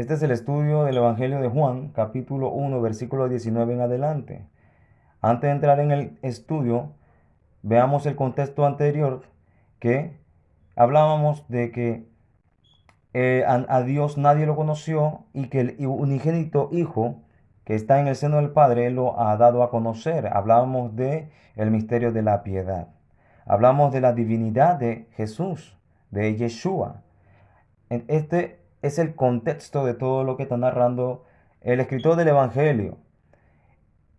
Este es el estudio del Evangelio de Juan, capítulo 1, versículo 19 en adelante. Antes de entrar en el estudio, veamos el contexto anterior que hablábamos de que a Dios nadie lo conoció y que el unigénito Hijo que está en el seno del Padre Él lo ha dado a conocer. Hablábamos de el misterio de la piedad. Hablamos de la divinidad de Jesús, de Yeshua. Este es el contexto de todo lo que está narrando el escritor del Evangelio.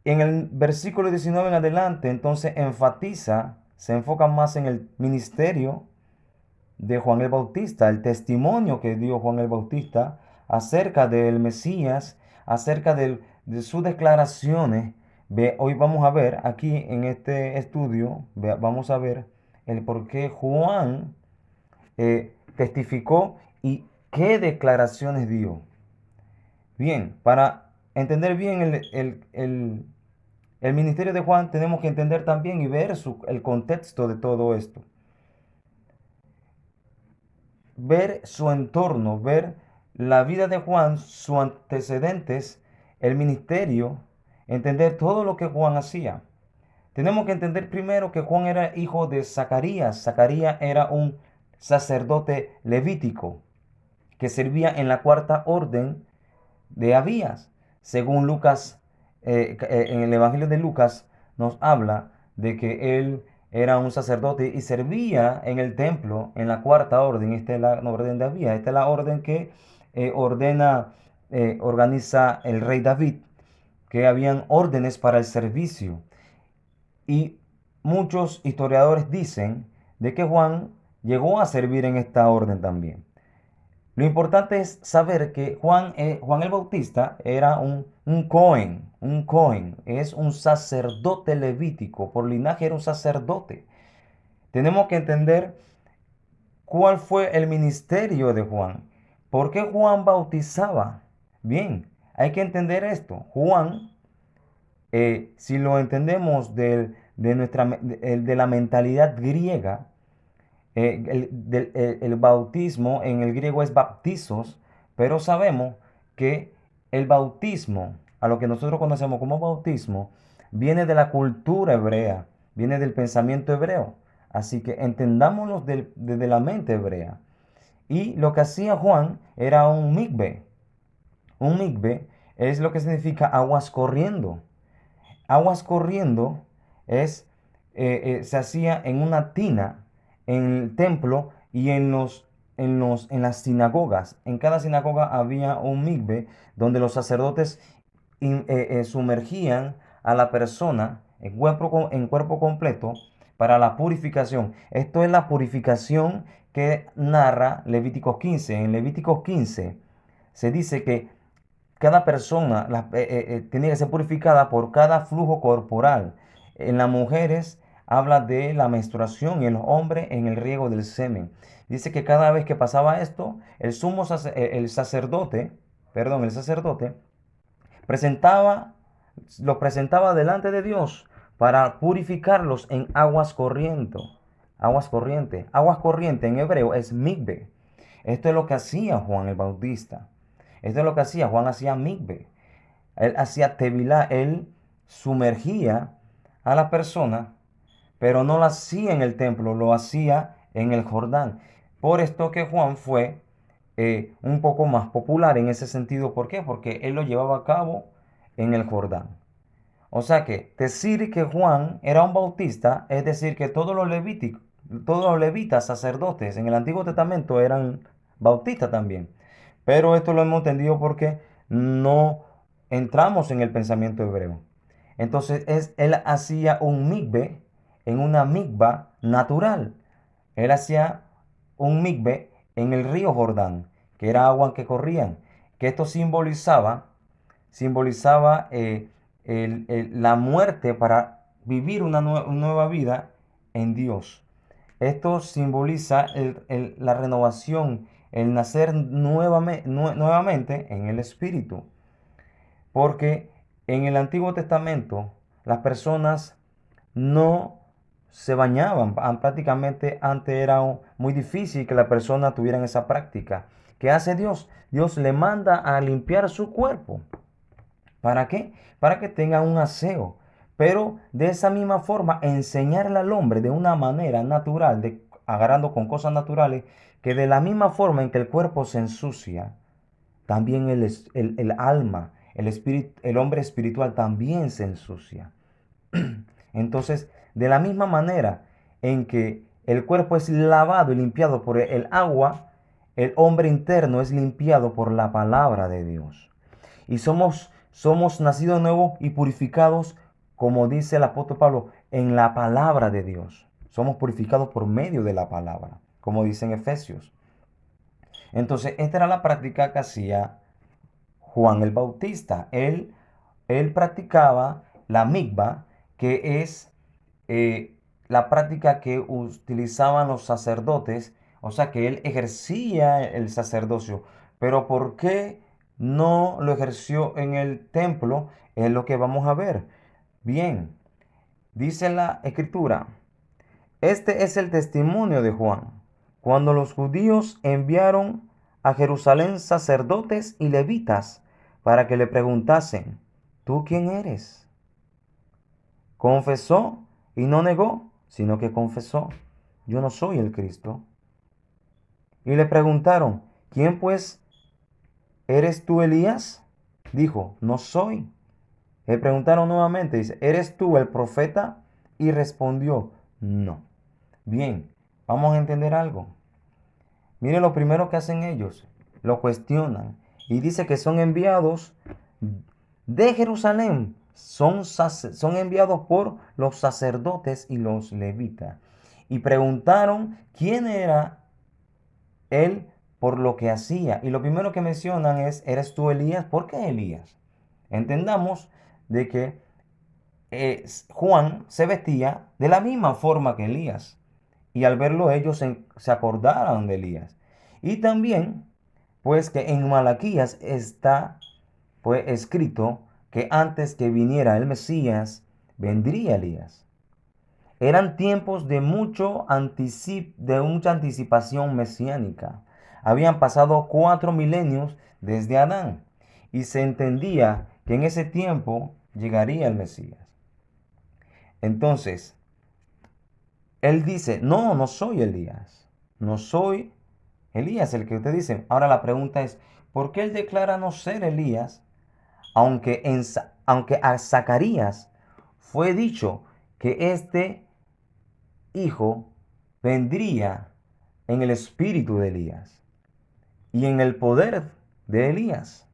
En el versículo 19 en adelante, entonces enfatiza, se enfoca más en el ministerio de Juan el Bautista, el testimonio que dio Juan el Bautista acerca del Mesías, acerca de sus declaraciones. Hoy vamos a ver aquí en este estudio, vamos a ver el por qué Juan testificó y qué declaraciones dio. Bien, para entender bien el ministerio de Juan, tenemos que entender también y ver el contexto de todo esto. Ver su entorno, ver la vida de Juan, sus antecedentes, el ministerio, entender todo lo que Juan hacía. Tenemos que entender primero que Juan era hijo de Zacarías. Zacarías era un sacerdote levítico que servía en la cuarta orden de Abías. Según Lucas, en el Evangelio de Lucas nos habla de que él era un sacerdote y servía en el templo en la cuarta orden. Esta es la orden de Abías. Esta es la orden que organiza el rey David, que habían órdenes para el servicio. Y muchos historiadores dicen de que Juan llegó a servir en esta orden también. Lo importante es saber que Juan el Bautista era un Cohen, es un sacerdote levítico, por linaje era un sacerdote. Tenemos que entender cuál fue el ministerio de Juan. ¿Por qué Juan bautizaba? Bien, hay que entender esto. Juan, si lo entendemos de la mentalidad griega, el bautismo en el griego es baptizos, pero sabemos que el bautismo, a lo que nosotros conocemos como bautismo, viene de la cultura hebrea, viene del pensamiento hebreo. Así que entendámoslo desde la mente hebrea. Y lo que hacía Juan era un mikve. Un mikve es lo que significa aguas corriendo. Aguas corriendo se hacía en una tina en el templo y en las sinagogas. En cada sinagoga había un mikve donde los sacerdotes sumergían a la persona en cuerpo completo para la purificación. Esto es la purificación que narra Levítico 15. En Levítico 15 se dice que cada persona tiene que ser purificada por cada flujo corporal. En las mujeres habla de la menstruación y en los hombres en el riego del semen. Dice que cada vez que pasaba esto, el sacerdote, presentaba, los presentaba delante de Dios para purificarlos en aguas corrientes. Aguas corrientes. Aguas corrientes en hebreo es mikve. Esto es lo que hacía Juan el Bautista. Esto es lo que hacía. Juan hacía mikve. Él hacía tevilá. Él sumergía a la persona, pero no lo hacía en el templo, lo hacía en el Jordán. Por esto que Juan fue un poco más popular en ese sentido. ¿Por qué? Porque él lo llevaba a cabo en el Jordán. O sea que decir que Juan era un bautista es decir que todos los levitas sacerdotes en el Antiguo Testamento eran bautistas también. Pero esto lo hemos entendido porque no entramos en el pensamiento hebreo. Entonces él hacía un mikve en una mikva natural. Él hacía un mikve en el río Jordán, que era agua que corrían, que esto simbolizaba la muerte para vivir una nueva vida en Dios. Esto simboliza la renovación, el nacer nuevamente en el Espíritu. Porque en el Antiguo Testamento las personas no se bañaban. Prácticamente antes era muy difícil que la persona tuviera esa práctica. ¿Qué hace Dios? Dios le manda a limpiar su cuerpo. ¿Para qué? Para que tenga un aseo. Pero de esa misma forma, enseñarle al hombre de una manera natural, agarrando con cosas naturales, que de la misma forma en que el cuerpo se ensucia, también el alma, el espíritu, el hombre espiritual también se ensucia. Entonces, de la misma manera en que el cuerpo es lavado y limpiado por el agua, el hombre interno es limpiado por la palabra de Dios. Y somos nacidos nuevos y purificados, como dice el apóstol Pablo, en la palabra de Dios. Somos purificados por medio de la palabra, como dice en Efesios. Entonces, esta era la práctica que hacía Juan el Bautista. Él practicaba la mikvah, que es la práctica que utilizaban los sacerdotes, o sea que él ejercía el sacerdocio. Pero ¿por qué no lo ejerció en el templo? Es lo que vamos a ver. Bien, dice la escritura, este es el testimonio de Juan, cuando los judíos enviaron a Jerusalén sacerdotes y levitas para que le preguntasen, ¿tú quién eres? Confesó y no negó, sino que confesó, yo no soy el Cristo. Y le preguntaron, ¿quién pues eres tú, Elías? Dijo, no soy. Le preguntaron nuevamente, dice, ¿eres tú el profeta? Y respondió, no. Bien, vamos a entender algo. Mire lo primero que hacen ellos, lo cuestionan y dice que son enviados de Jerusalén, son enviados por los sacerdotes y los levitas. Y preguntaron quién era él por lo que hacía. Y lo primero que mencionan es, ¿eres tú Elías? ¿Por qué Elías? Entendamos de que Juan se vestía de la misma forma que Elías. Y al verlo ellos se acordaron de Elías. Y también, pues que en Malaquías está pues escrito que antes que viniera el Mesías, vendría Elías. Eran tiempos de de mucha anticipación mesiánica. Habían pasado 4 milenios desde Adán y se entendía que en ese tiempo llegaría el Mesías. Entonces, él dice, no, no soy Elías, no soy Elías el que usted dice. Ahora la pregunta es, ¿por qué él declara no ser Elías, aunque a Zacarías fue dicho que este hijo vendría en el espíritu de Elías y en el poder de Elías?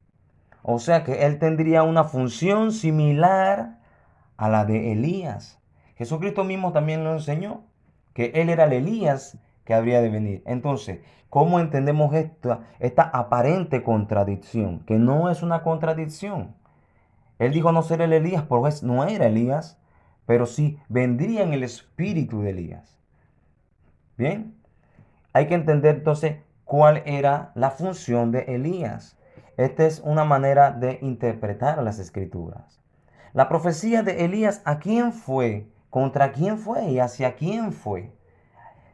O sea que él tendría una función similar a la de Elías. Jesucristo mismo también lo enseñó, que él era el Elías que habría de venir. Entonces, ¿cómo entendemos esta aparente contradicción? Que no es una contradicción. Él dijo no ser el Elías, porque no era Elías, pero sí vendría en el espíritu de Elías. Bien, hay que entender entonces cuál era la función de Elías. Esta es una manera de interpretar las escrituras. La profecía de Elías, ¿a quién fue? ¿Contra quién fue? ¿Y hacia quién fue?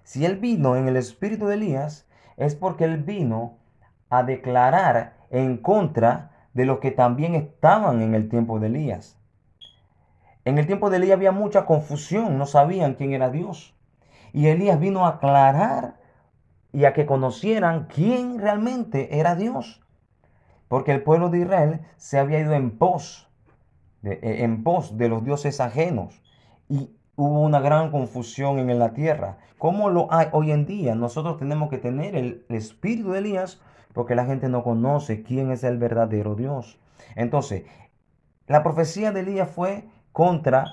Si él vino en el espíritu de Elías, es porque él vino a declarar en contra de los que también estaban en el tiempo de Elías. En el tiempo de Elías había mucha confusión, no sabían quién era Dios. Y Elías vino a aclarar y a que conocieran quién realmente era Dios. Porque el pueblo de Israel se había ido en pos de los dioses ajenos. Y hubo una gran confusión en la tierra. ¿Cómo lo hay hoy en día? Nosotros tenemos que tener el espíritu de Elías porque la gente no conoce quién es el verdadero Dios. Entonces, la profecía de Elías fue ¿contra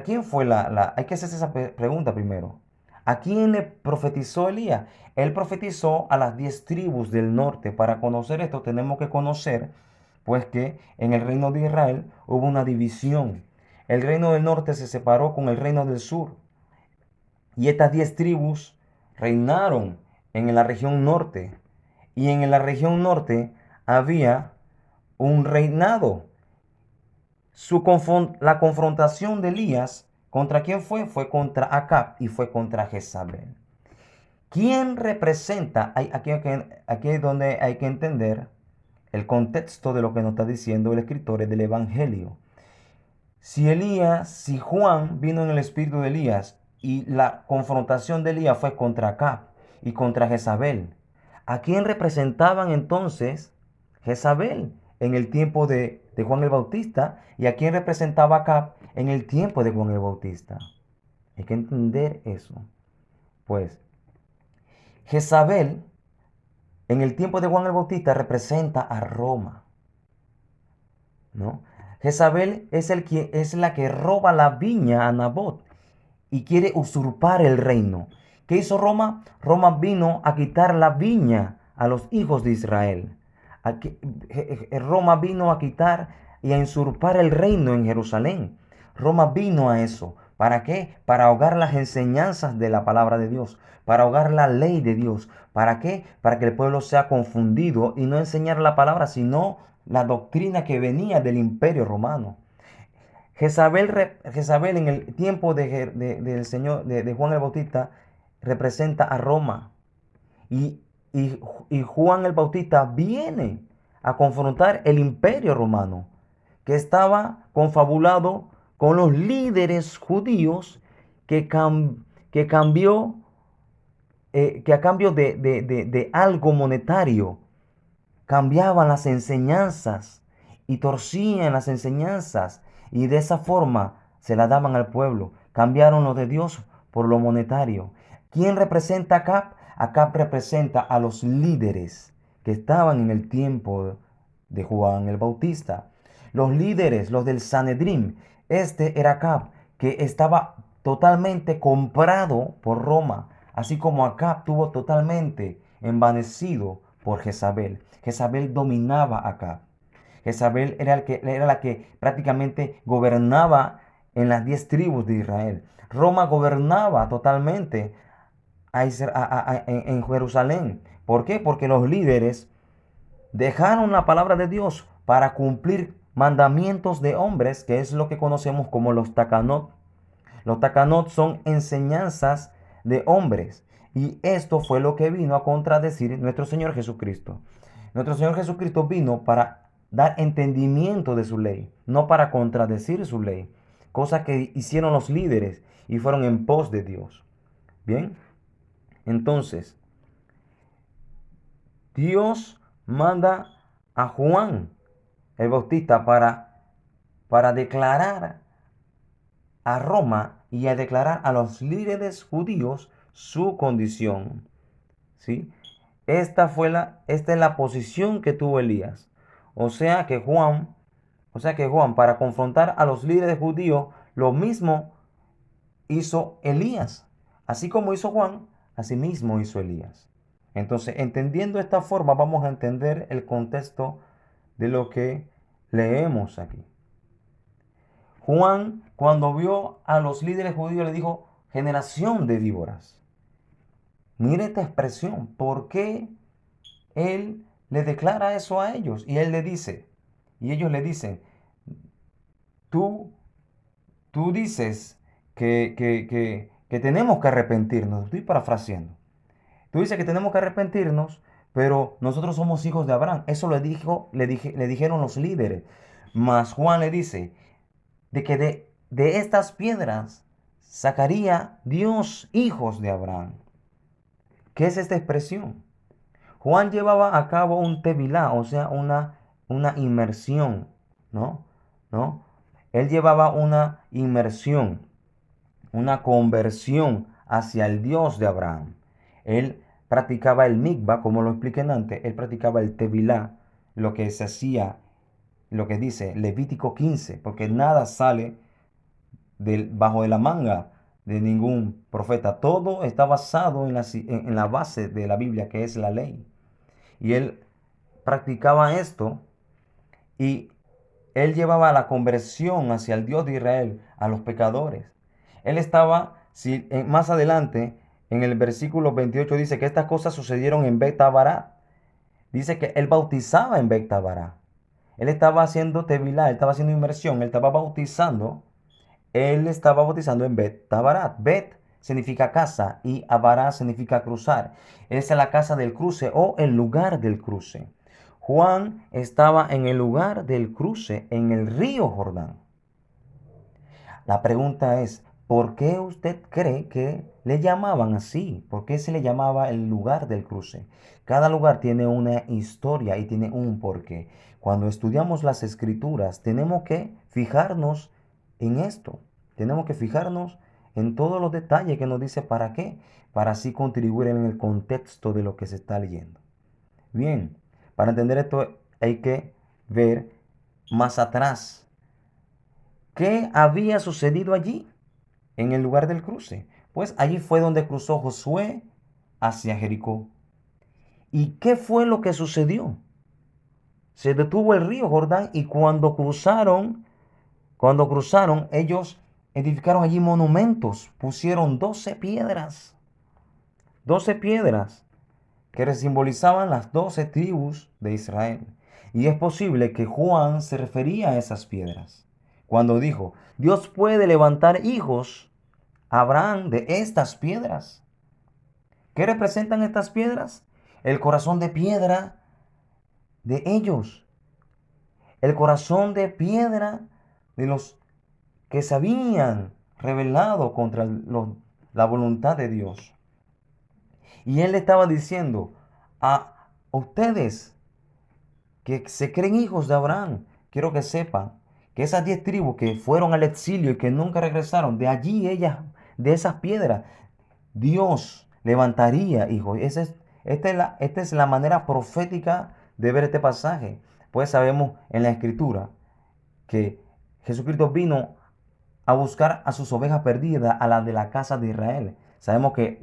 quién fue Hay que hacerse esa pregunta primero. ¿A quién le profetizó Elías? Él profetizó a las 10 tribus del norte. Para conocer esto tenemos que conocer, pues que en el reino de Israel hubo una división. El reino del norte se separó con el reino del sur. Y estas 10 tribus reinaron en la región norte. Y en la región norte había un reinado. La confrontación de Elías, ¿contra quién fue? Fue contra Acab y fue contra Jezabel. ¿Quién representa? Aquí es donde hay que entender el contexto de lo que nos está diciendo el escritor del Evangelio. Si Juan vino en el espíritu de Elías y la confrontación de Elías fue contra Acab y contra Jezabel, ¿a quién representaban entonces Jezabel en el tiempo de Juan el Bautista y a quién representaba Acab en el tiempo de Juan el Bautista? Hay que entender eso. Pues Jezabel en el tiempo de Juan el Bautista representa a Roma, ¿no? Jezabel es la que roba la viña a Nabot y quiere usurpar el reino. ¿Qué hizo Roma? Roma vino a quitar la viña a los hijos de Israel. Roma vino a quitar y a usurpar el reino en Jerusalén. Roma vino a eso. ¿Para qué? Para ahogar las enseñanzas de la palabra de Dios, para ahogar la ley de Dios. ¿Para qué? Para que el pueblo sea confundido y no enseñar la palabra, sino la doctrina que venía del imperio romano. Jezabel en el tiempo del Señor, de Juan el Bautista, representa a Roma. Y, y Juan el Bautista viene a confrontar el imperio romano, que estaba confabulado con los líderes judíos que cambió, que a cambio de algo monetario, cambiaban las enseñanzas y torcían las enseñanzas y de esa forma se la daban al pueblo. Cambiaron lo de Dios por lo monetario. ¿Quién representa a Acab? Acab representa a los líderes que estaban en el tiempo de Juan el Bautista. Los líderes, los del Sanedrín. Este era Acab, que estaba totalmente comprado por Roma, así como Acab tuvo totalmente envanecido por Jezabel. Jezabel dominaba a Acab. Jezabel era la que prácticamente gobernaba en las 10 tribus de Israel. Roma gobernaba totalmente en Jerusalén. ¿Por qué? Porque los líderes dejaron la palabra de Dios para cumplir mandamientos de hombres, que es lo que conocemos como los takanot. Los takanot son enseñanzas de hombres. Y esto fue lo que vino a contradecir nuestro Señor Jesucristo. Nuestro Señor Jesucristo vino para dar entendimiento de su ley, no para contradecir su ley. Cosa que hicieron los líderes y fueron en pos de Dios. Bien, entonces, Dios manda a Juan el Bautista para declarar a Roma y a declarar a los líderes judíos su condición. ¿Sí? Esta es la posición que tuvo Elías. O sea que Juan, para confrontar a los líderes judíos, lo mismo hizo Elías. Así como hizo Juan, así mismo hizo Elías. Entonces, entendiendo esta forma, vamos a entender el contexto de lo que leemos aquí. Juan, cuando vio a los líderes judíos, le dijo, generación de víboras. Mire esta expresión, ¿por qué él le declara eso a ellos? Y él le dice, y ellos le dicen, tú, tú dices que tenemos que arrepentirnos. Estoy parafraseando. Tú dices que tenemos que arrepentirnos, pero nosotros somos hijos de Abraham. Eso le dijeron los líderes. Mas Juan le dice de que de estas piedras sacaría Dios hijos de Abraham. ¿Qué es esta expresión? Juan llevaba a cabo un tevilá, o sea, una inmersión, ¿no? ¿No? Él llevaba una inmersión, una conversión hacia el Dios de Abraham. Él practicaba el mikvah, como lo expliqué antes, él practicaba el tevilá, lo que se hacía, lo que dice Levítico 15, porque nada sale bajo de la manga de ningún profeta. Todo está basado en la base de la Biblia, que es la ley. Y él practicaba esto y él llevaba la conversión hacia el Dios de Israel a los pecadores. Él estaba, más adelante, en el versículo 28 dice que estas cosas sucedieron en Bet-Tabarat. Dice que él bautizaba en Bet-Tabarat. Él estaba haciendo tevilá, él estaba haciendo inmersión, él estaba bautizando en Bet-Tabarat. Bet significa casa y Abará significa cruzar. Esa es la casa del cruce o el lugar del cruce. Juan estaba en el lugar del cruce, en el río Jordán. La pregunta es, ¿por qué usted cree que le llamaban así? ¿Por qué se le llamaba el lugar del cruce? Cada lugar tiene una historia y tiene un porqué. Cuando estudiamos las escrituras, tenemos que fijarnos en esto. Tenemos que fijarnos en todos los detalles que nos dice para qué, para así contribuir en el contexto de lo que se está leyendo. Bien, para entender esto hay que ver más atrás. ¿Qué había sucedido allí en el lugar del cruce? Pues allí fue donde cruzó Josué hacia Jericó. ¿Y qué fue lo que sucedió? Se detuvo el río Jordán y cuando cruzaron, ellos edificaron allí monumentos, pusieron 12 piedras, 12 piedras que simbolizaban las 12 tribus de Israel. Y es posible que Juan se refería a esas piedras cuando dijo, Dios puede levantar hijos a Abraham de estas piedras. ¿Qué representan estas piedras? El corazón de piedra de ellos, el corazón de piedra de los que se habían rebelado contra la voluntad de Dios. Y él le estaba diciendo a ustedes que se creen hijos de Abraham, quiero que sepan que esas 10 tribus que fueron al exilio y que nunca regresaron, de allí ellas, de esas piedras, Dios levantaría hijos. Esta es la manera profética de ver este pasaje. Pues sabemos en la escritura que Jesucristo vino a buscar a sus ovejas perdidas, a las de la casa de Israel. Sabemos que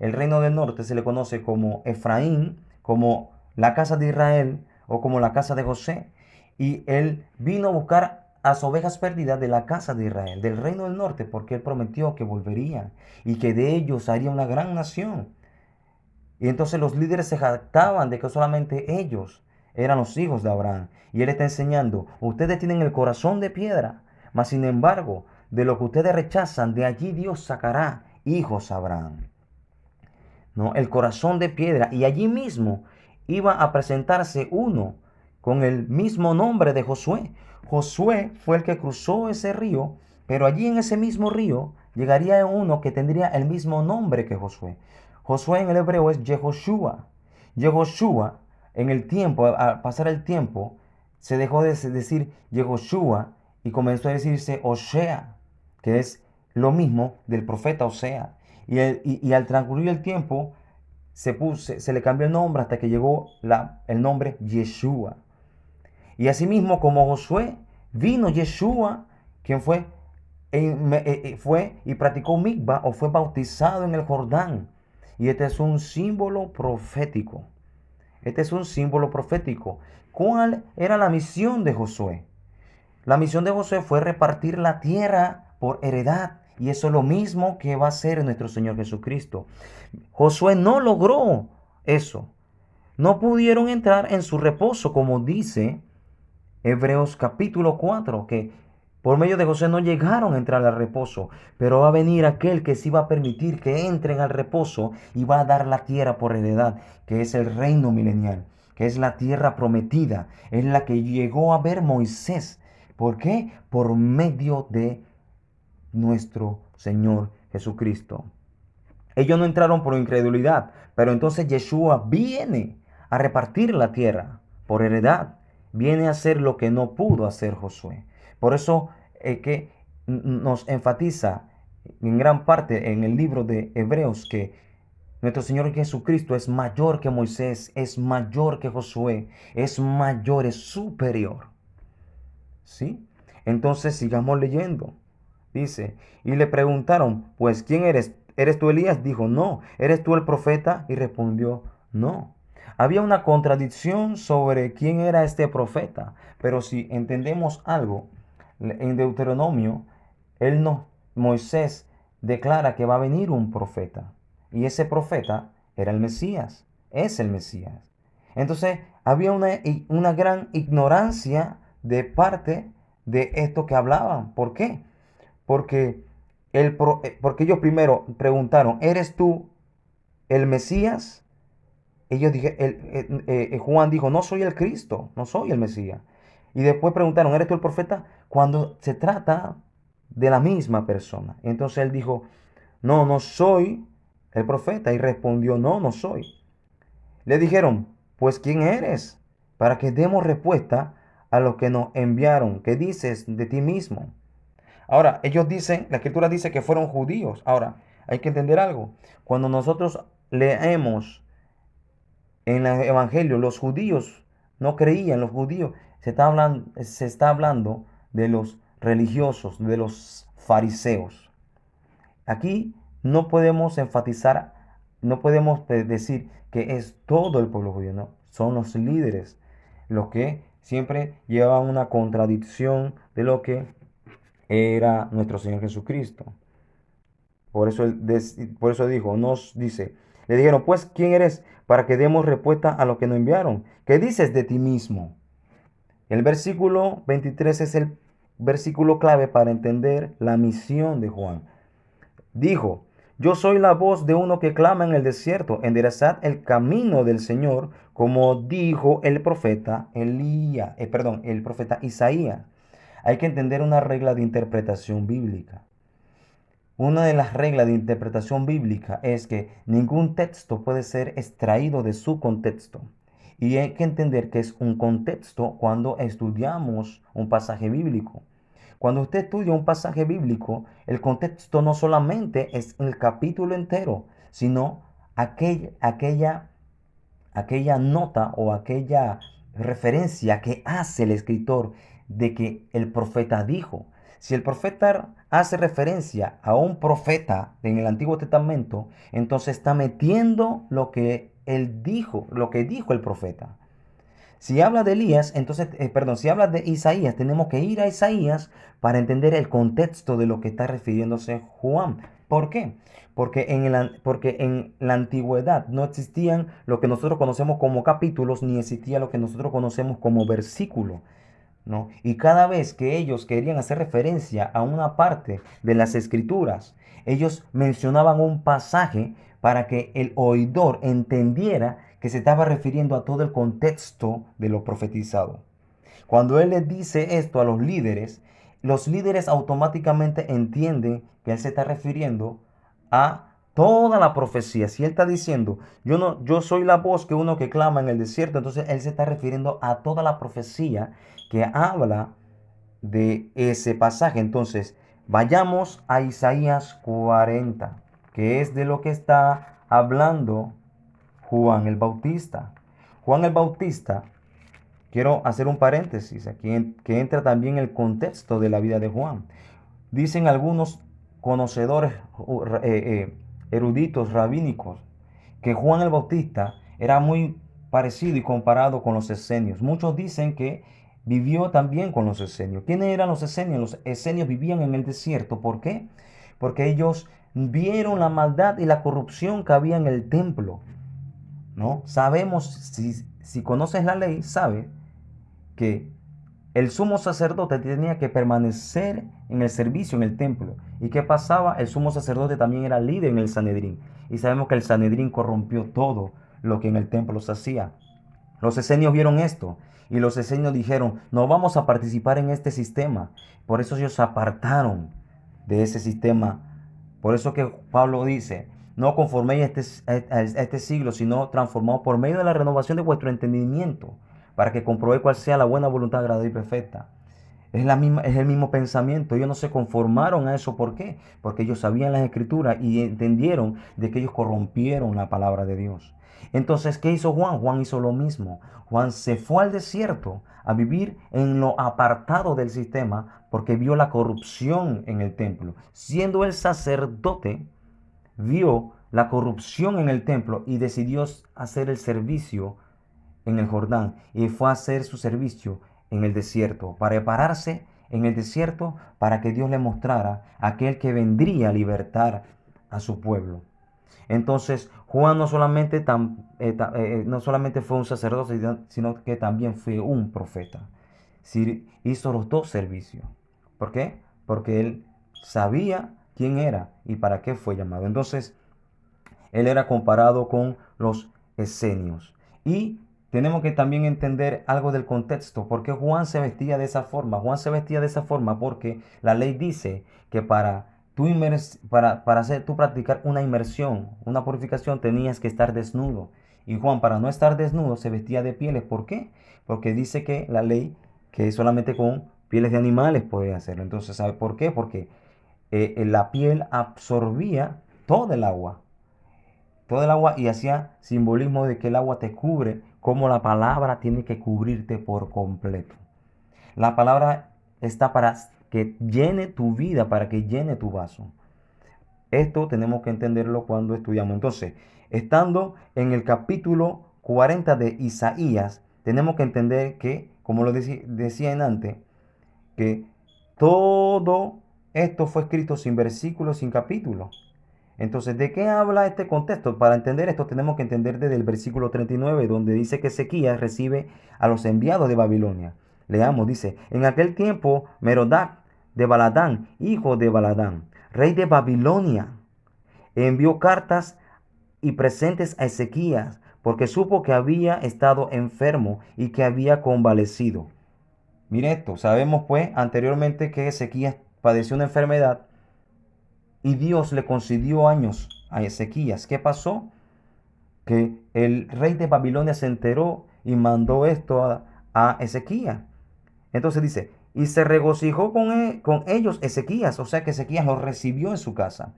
el reino del norte se le conoce como Efraín, como la casa de Israel o como la casa de José. Y él vino a buscar a sus ovejas perdidas de la casa de Israel, del reino del norte, porque él prometió que volvería y que de ellos haría una gran nación. Y entonces los líderes se jactaban de que solamente ellos eran los hijos de Abraham. Y él está enseñando, ustedes tienen el corazón de piedra, mas sin embargo, de lo que ustedes rechazan, de allí Dios sacará hijos a Abraham. ¿No? El corazón de piedra. Y allí mismo iba a presentarse uno con el mismo nombre de Josué. Josué fue el que cruzó ese río, pero allí en ese mismo río llegaría uno que tendría el mismo nombre que Josué. Josué en el hebreo es Yehoshua. Yehoshua, en el tiempo, al pasar el tiempo, se dejó de decir Yehoshua y comenzó a decirse Osea, que es lo mismo del profeta Osea. Y al transcurrir el tiempo, se le cambió el nombre hasta que llegó el nombre Yeshua. Y asimismo, como Josué, vino Yeshua, quien fue y practicó mikvah o fue bautizado en el Jordán. Y este es un símbolo profético. Este es un símbolo profético. ¿Cuál era la misión de Josué? La misión de Josué fue repartir la tierra por heredad. Y eso es lo mismo que va a hacer nuestro Señor Jesucristo. Josué no logró eso. No pudieron entrar en su reposo, como dice Hebreos capítulo 4, que por medio de Josué no llegaron a entrar al reposo, pero va a venir aquel que sí va a permitir que entren al reposo y va a dar la tierra por heredad, que es el reino milenial, que es la tierra prometida, es la que llegó a ver Moisés. ¿Por qué? Por medio de nuestro Señor Jesucristo. Ellos no entraron por incredulidad, pero entonces Yeshua viene a repartir la tierra por heredad. Viene a hacer lo que no pudo hacer Josué. Por eso es que nos enfatiza en gran parte en el libro de Hebreos que nuestro Señor Jesucristo es mayor que Moisés, es mayor que Josué, es mayor, es superior. ¿Sí? Entonces sigamos leyendo. Dice, y le preguntaron, pues, ¿quién eres? ¿Eres tú Elías? Dijo, no. ¿Eres tú el profeta? Y respondió, no. Había una contradicción sobre quién era este profeta, pero si entendemos algo, en Deuteronomio, Moisés declara que va a venir un profeta, y ese profeta era el Mesías, es el Mesías. Entonces, había una gran ignorancia de parte de esto que hablaban. ¿Por qué? Porque porque ellos primero preguntaron, ¿eres tú el Mesías? Ellos dije, Juan dijo, no soy el Cristo, no soy el Mesías. Y después preguntaron, ¿eres tú el profeta? Cuando se trata de la misma persona. Entonces él dijo, no, no soy el profeta. Y respondió, no, no soy. Le dijeron, pues ¿quién eres? Para que demos respuesta a los que nos enviaron. ¿Qué dices de ti mismo? Ahora, ellos dicen, la escritura dice que fueron judíos. Ahora, hay que entender algo. Cuando nosotros leemos en el Evangelio, los judíos no creían, los judíos, se está hablando de los religiosos, de los fariseos. Aquí no podemos enfatizar, no podemos decir que es todo el pueblo judío, no, son los líderes los que siempre llevan una contradicción de lo que era nuestro Señor Jesucristo. Por eso dijo, nos dice, le dijeron, pues, ¿quién eres para que demos respuesta a lo que nos enviaron? ¿Qué dices de ti mismo? El versículo 23 es el versículo clave para entender la misión de Juan. Dijo, yo soy la voz de uno que clama en el desierto, enderezad el camino del Señor, como dijo el profeta el profeta Isaías. Hay que entender una regla de interpretación bíblica. Una de las reglas de interpretación bíblica es que ningún texto puede ser extraído de su contexto. Y hay que entender que es un contexto cuando estudiamos un pasaje bíblico. Cuando usted estudia un pasaje bíblico, el contexto no solamente es el capítulo entero, sino aquella nota o aquella referencia que hace el escritor de que el profeta dijo. Si el profeta hace referencia a un profeta en el Antiguo Testamento, entonces está metiendo lo que él dijo, lo que dijo el profeta. Si habla de Elías, entonces, perdón, si habla de Isaías, tenemos que ir a Isaías para entender el contexto de lo que está refiriéndose Juan. ¿Por qué? Porque en la antigüedad no existían lo que nosotros conocemos como capítulos, ni existía lo que nosotros conocemos como versículo, ¿no? Y cada vez que ellos querían hacer referencia a una parte de las escrituras, ellos mencionaban un pasaje para que el oidor entendiera que se estaba refiriendo a todo el contexto de lo profetizado. Cuando él les dice esto a los líderes automáticamente entienden que él se está refiriendo a toda la profecía. Si él está diciendo, yo no, yo soy la voz que uno que clama en el desierto, entonces él se está refiriendo a toda la profecía que habla de ese pasaje. Entonces, vayamos a Isaías 40, que es de lo que está hablando Juan el Bautista. Juan el Bautista, quiero hacer un paréntesis aquí que entra también el contexto de la vida de Juan. Dicen algunos conocedores eruditos rabínicos que Juan el Bautista era muy parecido y comparado con los esenios. Muchos dicen que vivió también con los esenios. ¿Quiénes eran los esenios? Los esenios vivían en el desierto. ¿Por qué? Porque ellos vieron la maldad y la corrupción que había en el templo, ¿no? Sabemos, si conoces la ley, sabes que el sumo sacerdote tenía que permanecer en el servicio en el templo. ¿Y qué pasaba? El sumo sacerdote también era líder en el Sanedrín. Y sabemos que el Sanedrín corrompió todo lo que en el templo se hacía. Los esenios vieron esto y los esenios dijeron, no vamos a participar en este sistema. Por eso ellos se apartaron de ese sistema. Por eso que Pablo dice, no conforméis a este siglo, sino transformados por medio de la renovación de vuestro entendimiento, para que comprobéis cuál sea la buena voluntad, agradable y perfecta. Es el mismo pensamiento. Ellos no se conformaron a eso. ¿Por qué? Porque ellos sabían las escrituras y entendieron de que ellos corrompieron la palabra de Dios. Entonces, ¿qué hizo Juan? Juan hizo lo mismo. Juan se fue al desierto a vivir en lo apartado del sistema porque vio la corrupción en el templo. Siendo el sacerdote, vio la corrupción en el templo y decidió hacer el servicio en el Jordán y fue a hacer su servicio en el desierto, para prepararse en el desierto para que Dios le mostrara a aquel que vendría a libertar a su pueblo. Entonces, Juan no solamente fue un sacerdote, sino que también fue un profeta. Sí, hizo los dos servicios. ¿Por qué? Porque él sabía quién era y para qué fue llamado. Entonces, él era comparado con los esenios. Y tenemos que también entender algo del contexto. ¿Por qué Juan se vestía de esa forma? Juan se vestía de esa forma porque la ley dice que para hacer tú practicar una inmersión, una purificación, tenías que estar desnudo. Y Juan, para no estar desnudo, se vestía de pieles. ¿Por qué? Porque dice que la ley que solamente con pieles de animales puede hacerlo. Entonces, ¿sabe por qué? Porque la piel absorbía todo el agua y hacía simbolismo de que el agua te cubre, como la palabra tiene que cubrirte por completo. La palabra está para que llene tu vida, para que llene tu vaso. Esto tenemos que entenderlo cuando estudiamos. Entonces, estando en el capítulo 40 de Isaías, tenemos que entender que, como lo decía en antes, que todo esto fue escrito sin versículos, sin capítulos. Entonces, ¿de qué habla este contexto? Para entender esto tenemos que entender desde el versículo 39, donde dice que Ezequías recibe a los enviados de Babilonia. Leamos, dice, en aquel tiempo Merodach de Baladán, hijo de Baladán, rey de Babilonia, envió cartas y presentes a Ezequías, porque supo que había estado enfermo y que había convalecido. Mire esto, sabemos pues anteriormente que Ezequías padeció una enfermedad y Dios le concedió años a Ezequías. ¿Qué pasó? Que el rey de Babilonia se enteró y mandó esto a Ezequías. Entonces dice, y se regocijó con ellos Ezequías, o sea que Ezequías los recibió en su casa.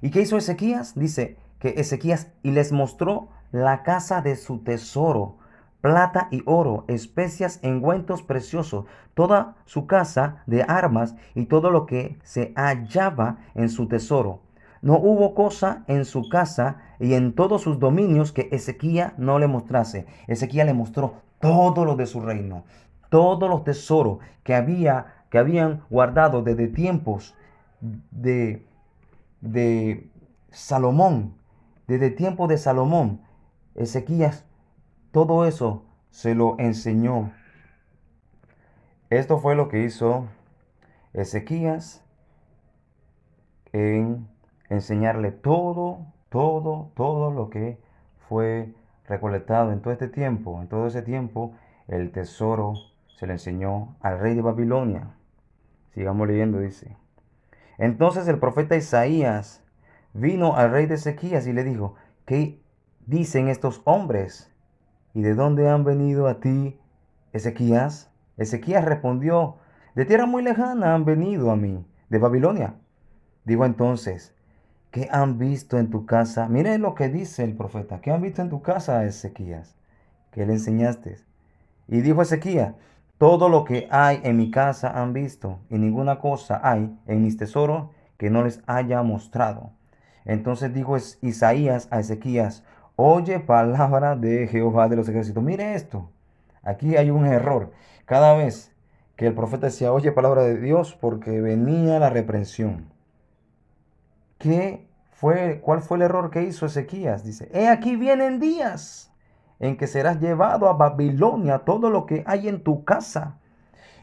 ¿Y qué hizo Ezequías? Dice que Ezequías y les mostró la casa de su tesoro, plata y oro, especias, engüentos preciosos, toda su casa de armas y todo lo que se hallaba en su tesoro. No hubo cosa en su casa y en todos sus dominios que Ezequías no le mostrase. Ezequías le mostró todo lo de su reino, todos los tesoros que habían guardado desde tiempos de de Salomón, desde el tiempo de Salomón, Ezequías, todo eso se lo enseñó. Esto fue lo que hizo Ezequías en enseñarle todo lo que fue recolectado en todo este tiempo. En todo ese tiempo, el tesoro se le enseñó al rey de Babilonia. Sigamos leyendo, dice. Entonces el profeta Isaías vino al rey de Ezequías y le dijo, ¿qué dicen estos hombres? ¿Y de dónde han venido a ti, Ezequías? Ezequías respondió, de tierra muy lejana han venido a mí, de Babilonia. Dijo entonces, ¿qué han visto en tu casa? Mire lo que dice el profeta, ¿qué han visto en tu casa, Ezequías? ¿Qué le enseñaste? Y dijo Ezequías, todo lo que hay en mi casa han visto, y ninguna cosa hay en mis tesoros que no les haya mostrado. Entonces dijo Isaías a Ezequías, oye palabra de Jehová de los ejércitos. Mire esto, aquí hay un error. Cada vez que el profeta decía, oye palabra de Dios, porque venía la reprensión. ¿Cuál fue el error que hizo Ezequías? Dice, he aquí vienen días en que serás llevado a Babilonia todo lo que hay en tu casa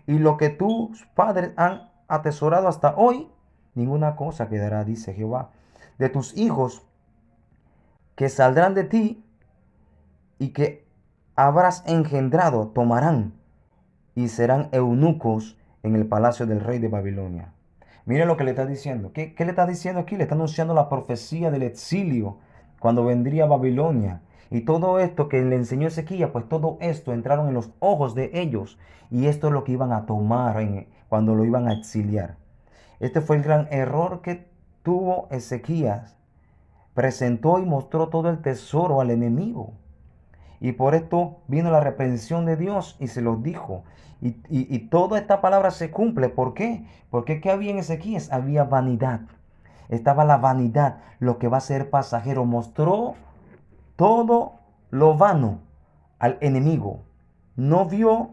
y lo que tus padres han atesorado hasta hoy, ninguna cosa quedará, dice Jehová. De tus hijos que saldrán de ti y que habrás engendrado, tomarán y serán eunucos en el palacio del rey de Babilonia. Mire lo que le está diciendo. ¿Qué le está diciendo aquí? Le está anunciando la profecía del exilio cuando vendría Babilonia. Y todo esto que le enseñó Ezequías, pues todo esto entraron en los ojos de ellos. Y esto es lo que iban a tomar cuando lo iban a exiliar. Este fue el gran error que tuvo Ezequías. Presentó y mostró todo el tesoro al enemigo. Y por esto vino la reprensión de Dios y se los dijo. Y toda esta palabra se cumple. ¿Por qué? Porque ¿qué había en Ezequías? Había vanidad. Estaba la vanidad, lo que va a ser pasajero. Mostró todo lo vano al enemigo. No vio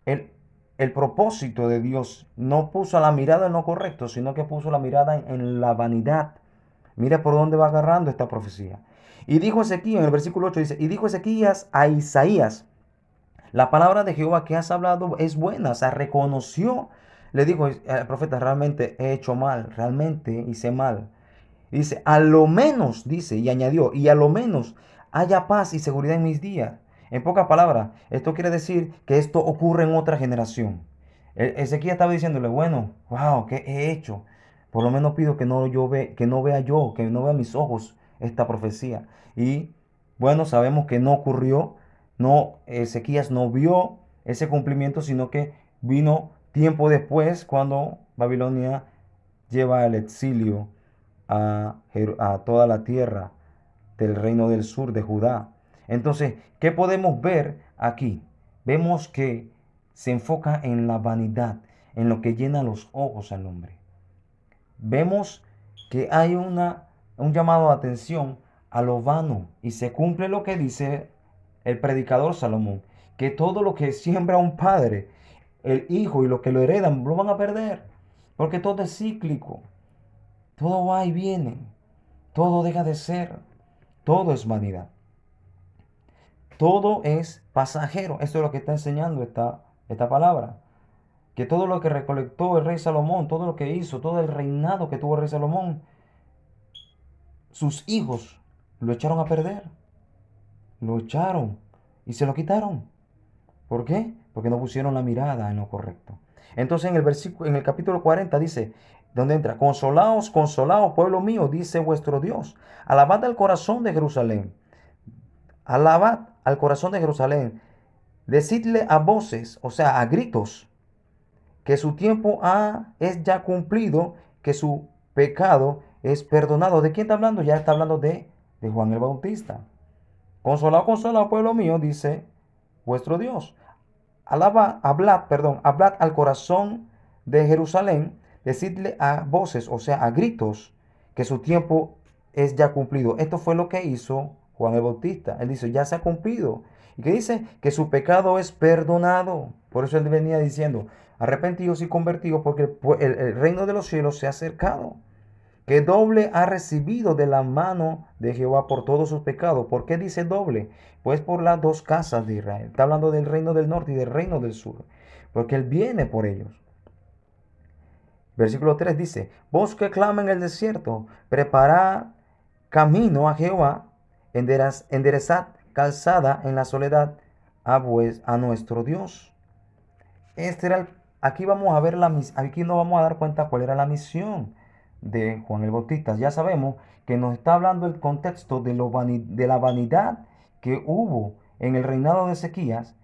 el, el propósito de Dios. No puso la mirada en lo correcto, sino que puso la mirada en la vanidad. Mira por dónde va agarrando esta profecía. Y dijo Ezequías, en el versículo 8 dice, y dijo Ezequías a Isaías, la palabra de Jehová que has hablado es buena. O sea, reconoció le dijo al profeta, realmente he hecho mal, realmente hice mal. Y dice, a lo menos, dice, y añadió, y a lo menos haya paz y seguridad en mis días. En pocas palabras, esto quiere decir que esto ocurre en otra generación. Ezequiel estaba diciéndole, bueno, wow, ¿qué he hecho? Por lo menos pido que no vea yo, que no vea mis ojos esta profecía. Y bueno, sabemos que no ocurrió, no, Ezequías no vio ese cumplimiento, sino que vino tiempo después cuando Babilonia lleva al exilio a toda la tierra del reino del sur de Judá. Entonces, ¿qué podemos ver aquí? Vemos que se enfoca en la vanidad, en lo que llena los ojos al hombre. Vemos que hay un llamado de atención a lo vano y se cumple lo que dice el predicador Salomón, que todo lo que siembra un padre, el hijo y lo que lo heredan lo van a perder, porque todo es cíclico, todo va y viene, todo deja de ser, todo es vanidad, todo es pasajero. Esto es lo que está enseñando esta palabra. Que todo lo que recolectó el rey Salomón, todo lo que hizo, todo el reinado que tuvo el rey Salomón, sus hijos lo echaron a perder, lo echaron y se lo quitaron. ¿Por qué? Porque no pusieron la mirada en lo correcto. Entonces en el capítulo 40 dice, donde entra, consolaos, consolaos, pueblo mío, dice vuestro Dios. Alabad al corazón de Jerusalén. Alabad al corazón de Jerusalén. Decidle a voces, o sea, a gritos, que su tiempo es ya cumplido, que su pecado es perdonado. ¿De quién está hablando? Ya está hablando de Juan el Bautista. Consolado, consolado, pueblo mío, dice vuestro Dios. Hablad al corazón de Jerusalén, decidle a voces, o sea, a gritos, que su tiempo es ya cumplido. Esto fue lo que hizo Juan el Bautista. Él dice, ya se ha cumplido. ¿Y qué dice? Que su pecado es perdonado. Por eso él venía diciendo, arrepentidos y convertidos, porque el reino de los cielos se ha acercado. Que doble ha recibido de la mano de Jehová por todos sus pecados. ¿Por qué dice doble? Pues por las dos casas de Israel. Está hablando del reino del norte y del reino del sur. Porque Él viene por ellos. Versículo 3 dice, vos que clama en el desierto, preparad camino a Jehová, enderezad calzada en la soledad a nuestro Dios. Aquí vamos a ver aquí nos vamos a dar cuenta cuál era la misión de Juan el Bautista. Ya sabemos que nos está hablando el contexto de la vanidad que hubo en el reinado de Ezequías.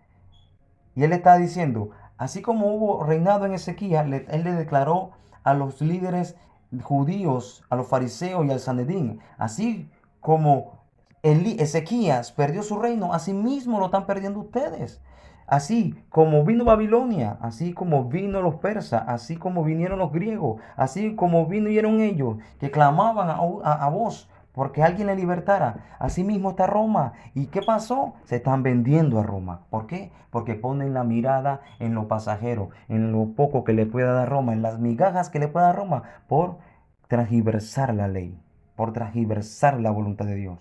Y él está diciendo, así como hubo reinado en Ezequías, él le declaró a los líderes judíos, a los fariseos y al Sanedrín, así como Ezequías perdió su reino, así mismo lo están perdiendo ustedes. Así como vino Babilonia, así como vino los persas, así como vinieron los griegos, así como vinieron ellos que clamaban a vos porque alguien le libertara. Así mismo está Roma. ¿Y qué pasó? Se están vendiendo a Roma. ¿Por qué? Porque ponen la mirada en lo pasajero, en lo poco que le pueda dar Roma, en las migajas que le pueda dar Roma, por transgiversar la ley, por transgiversar la voluntad de Dios.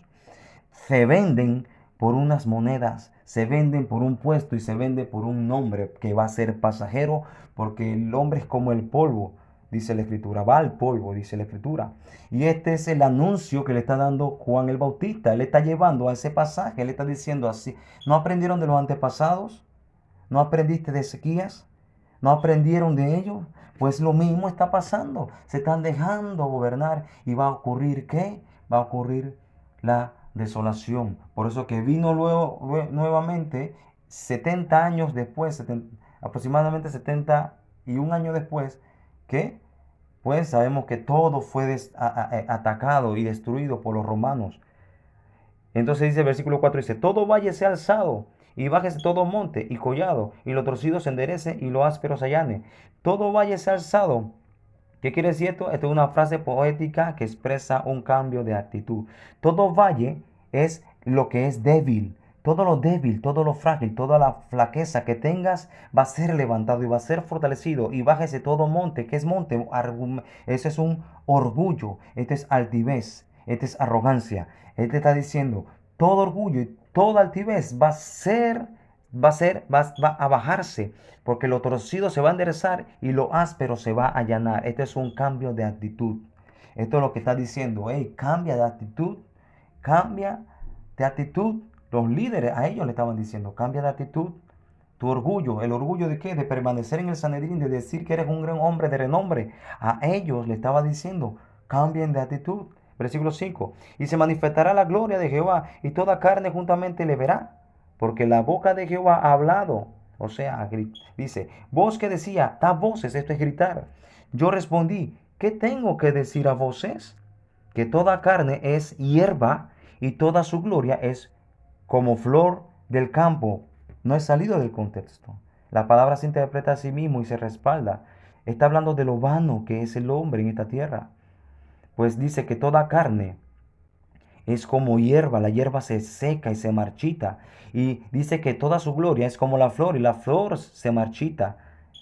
Se venden por unas monedas, se venden por un puesto y se vende por un nombre que va a ser pasajero, porque el hombre es como el polvo, dice la Escritura, va al polvo, dice la Escritura. Y este es el anuncio que le está dando Juan el Bautista. Él está llevando a ese pasaje, él está diciendo así, ¿no aprendieron de los antepasados? ¿No aprendiste de Ezequías? ¿No aprendieron de ellos? Pues lo mismo está pasando. Se están dejando gobernar y va a ocurrir ¿qué? Va a ocurrir la desolación. Por eso que vino luego, nuevamente 70 años después, aproximadamente 71 años después, que pues sabemos que todo fue atacado y destruido por los romanos. Entonces dice el versículo 4, dice, todo valle sea alzado, y bájese todo monte y collado, y lo torcido se enderece, y lo áspero se allane. Todo valle sea alzado. ¿Qué quiere decir esto? Esto es una frase poética que expresa un cambio de actitud. Todo valle es lo que es débil. Todo lo débil, todo lo frágil, toda la flaqueza que tengas va a ser levantado y va a ser fortalecido. Y bájese todo monte. ¿Qué es monte? Ese es un orgullo. Este es altivez. Este es arrogancia. Él te está diciendo, todo orgullo y toda altivez va a ser va a bajarse, porque lo torcido se va a enderezar y lo áspero se va a allanar. Este es un cambio de actitud. Esto es lo que está diciendo, hey, cambia de actitud, cambia de actitud. Los líderes a ellos le estaban diciendo, cambia de actitud. Tu orgullo, ¿el orgullo de qué? De permanecer en el Sanedrín, de decir que eres un gran hombre de renombre. A ellos le estaba diciendo, cambien de actitud. Versículo 5. Y se manifestará la gloria de Jehová, y toda carne juntamente le verá, porque la boca de Jehová ha hablado. O sea, dice, voz que decía, da voces, esto es gritar. Yo respondí, ¿qué tengo que decir a voces? Que toda carne es hierba, y toda su gloria es como flor del campo. No es salido del contexto. La palabra se interpreta a sí mismo y se respalda. Está hablando de lo vano que es el hombre en esta tierra. Pues dice que toda carne es como hierba, la hierba se seca y se marchita. Y dice que toda su gloria es como la flor y la flor se marchita.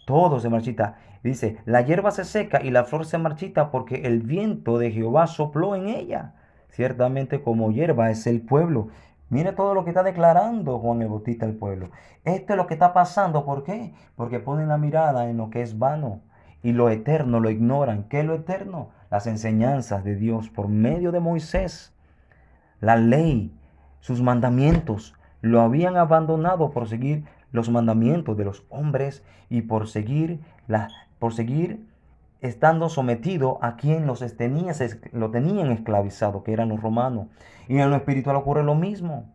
Todo se marchita. Dice, la hierba se seca y la flor se marchita porque el viento de Jehová sopló en ella. Ciertamente como hierba es el pueblo. Mire todo lo que está declarando Juan el Bautista al pueblo. Esto es lo que está pasando. ¿Por qué? Porque ponen la mirada en lo que es vano y lo eterno lo ignoran. ¿Qué es lo eterno? Las enseñanzas de Dios por medio de Moisés. La ley, sus mandamientos, lo habían abandonado por seguir los mandamientos de los hombres y por seguir estando sometido a quien lo tenían esclavizado, que eran los romanos. Y en lo espiritual ocurre lo mismo.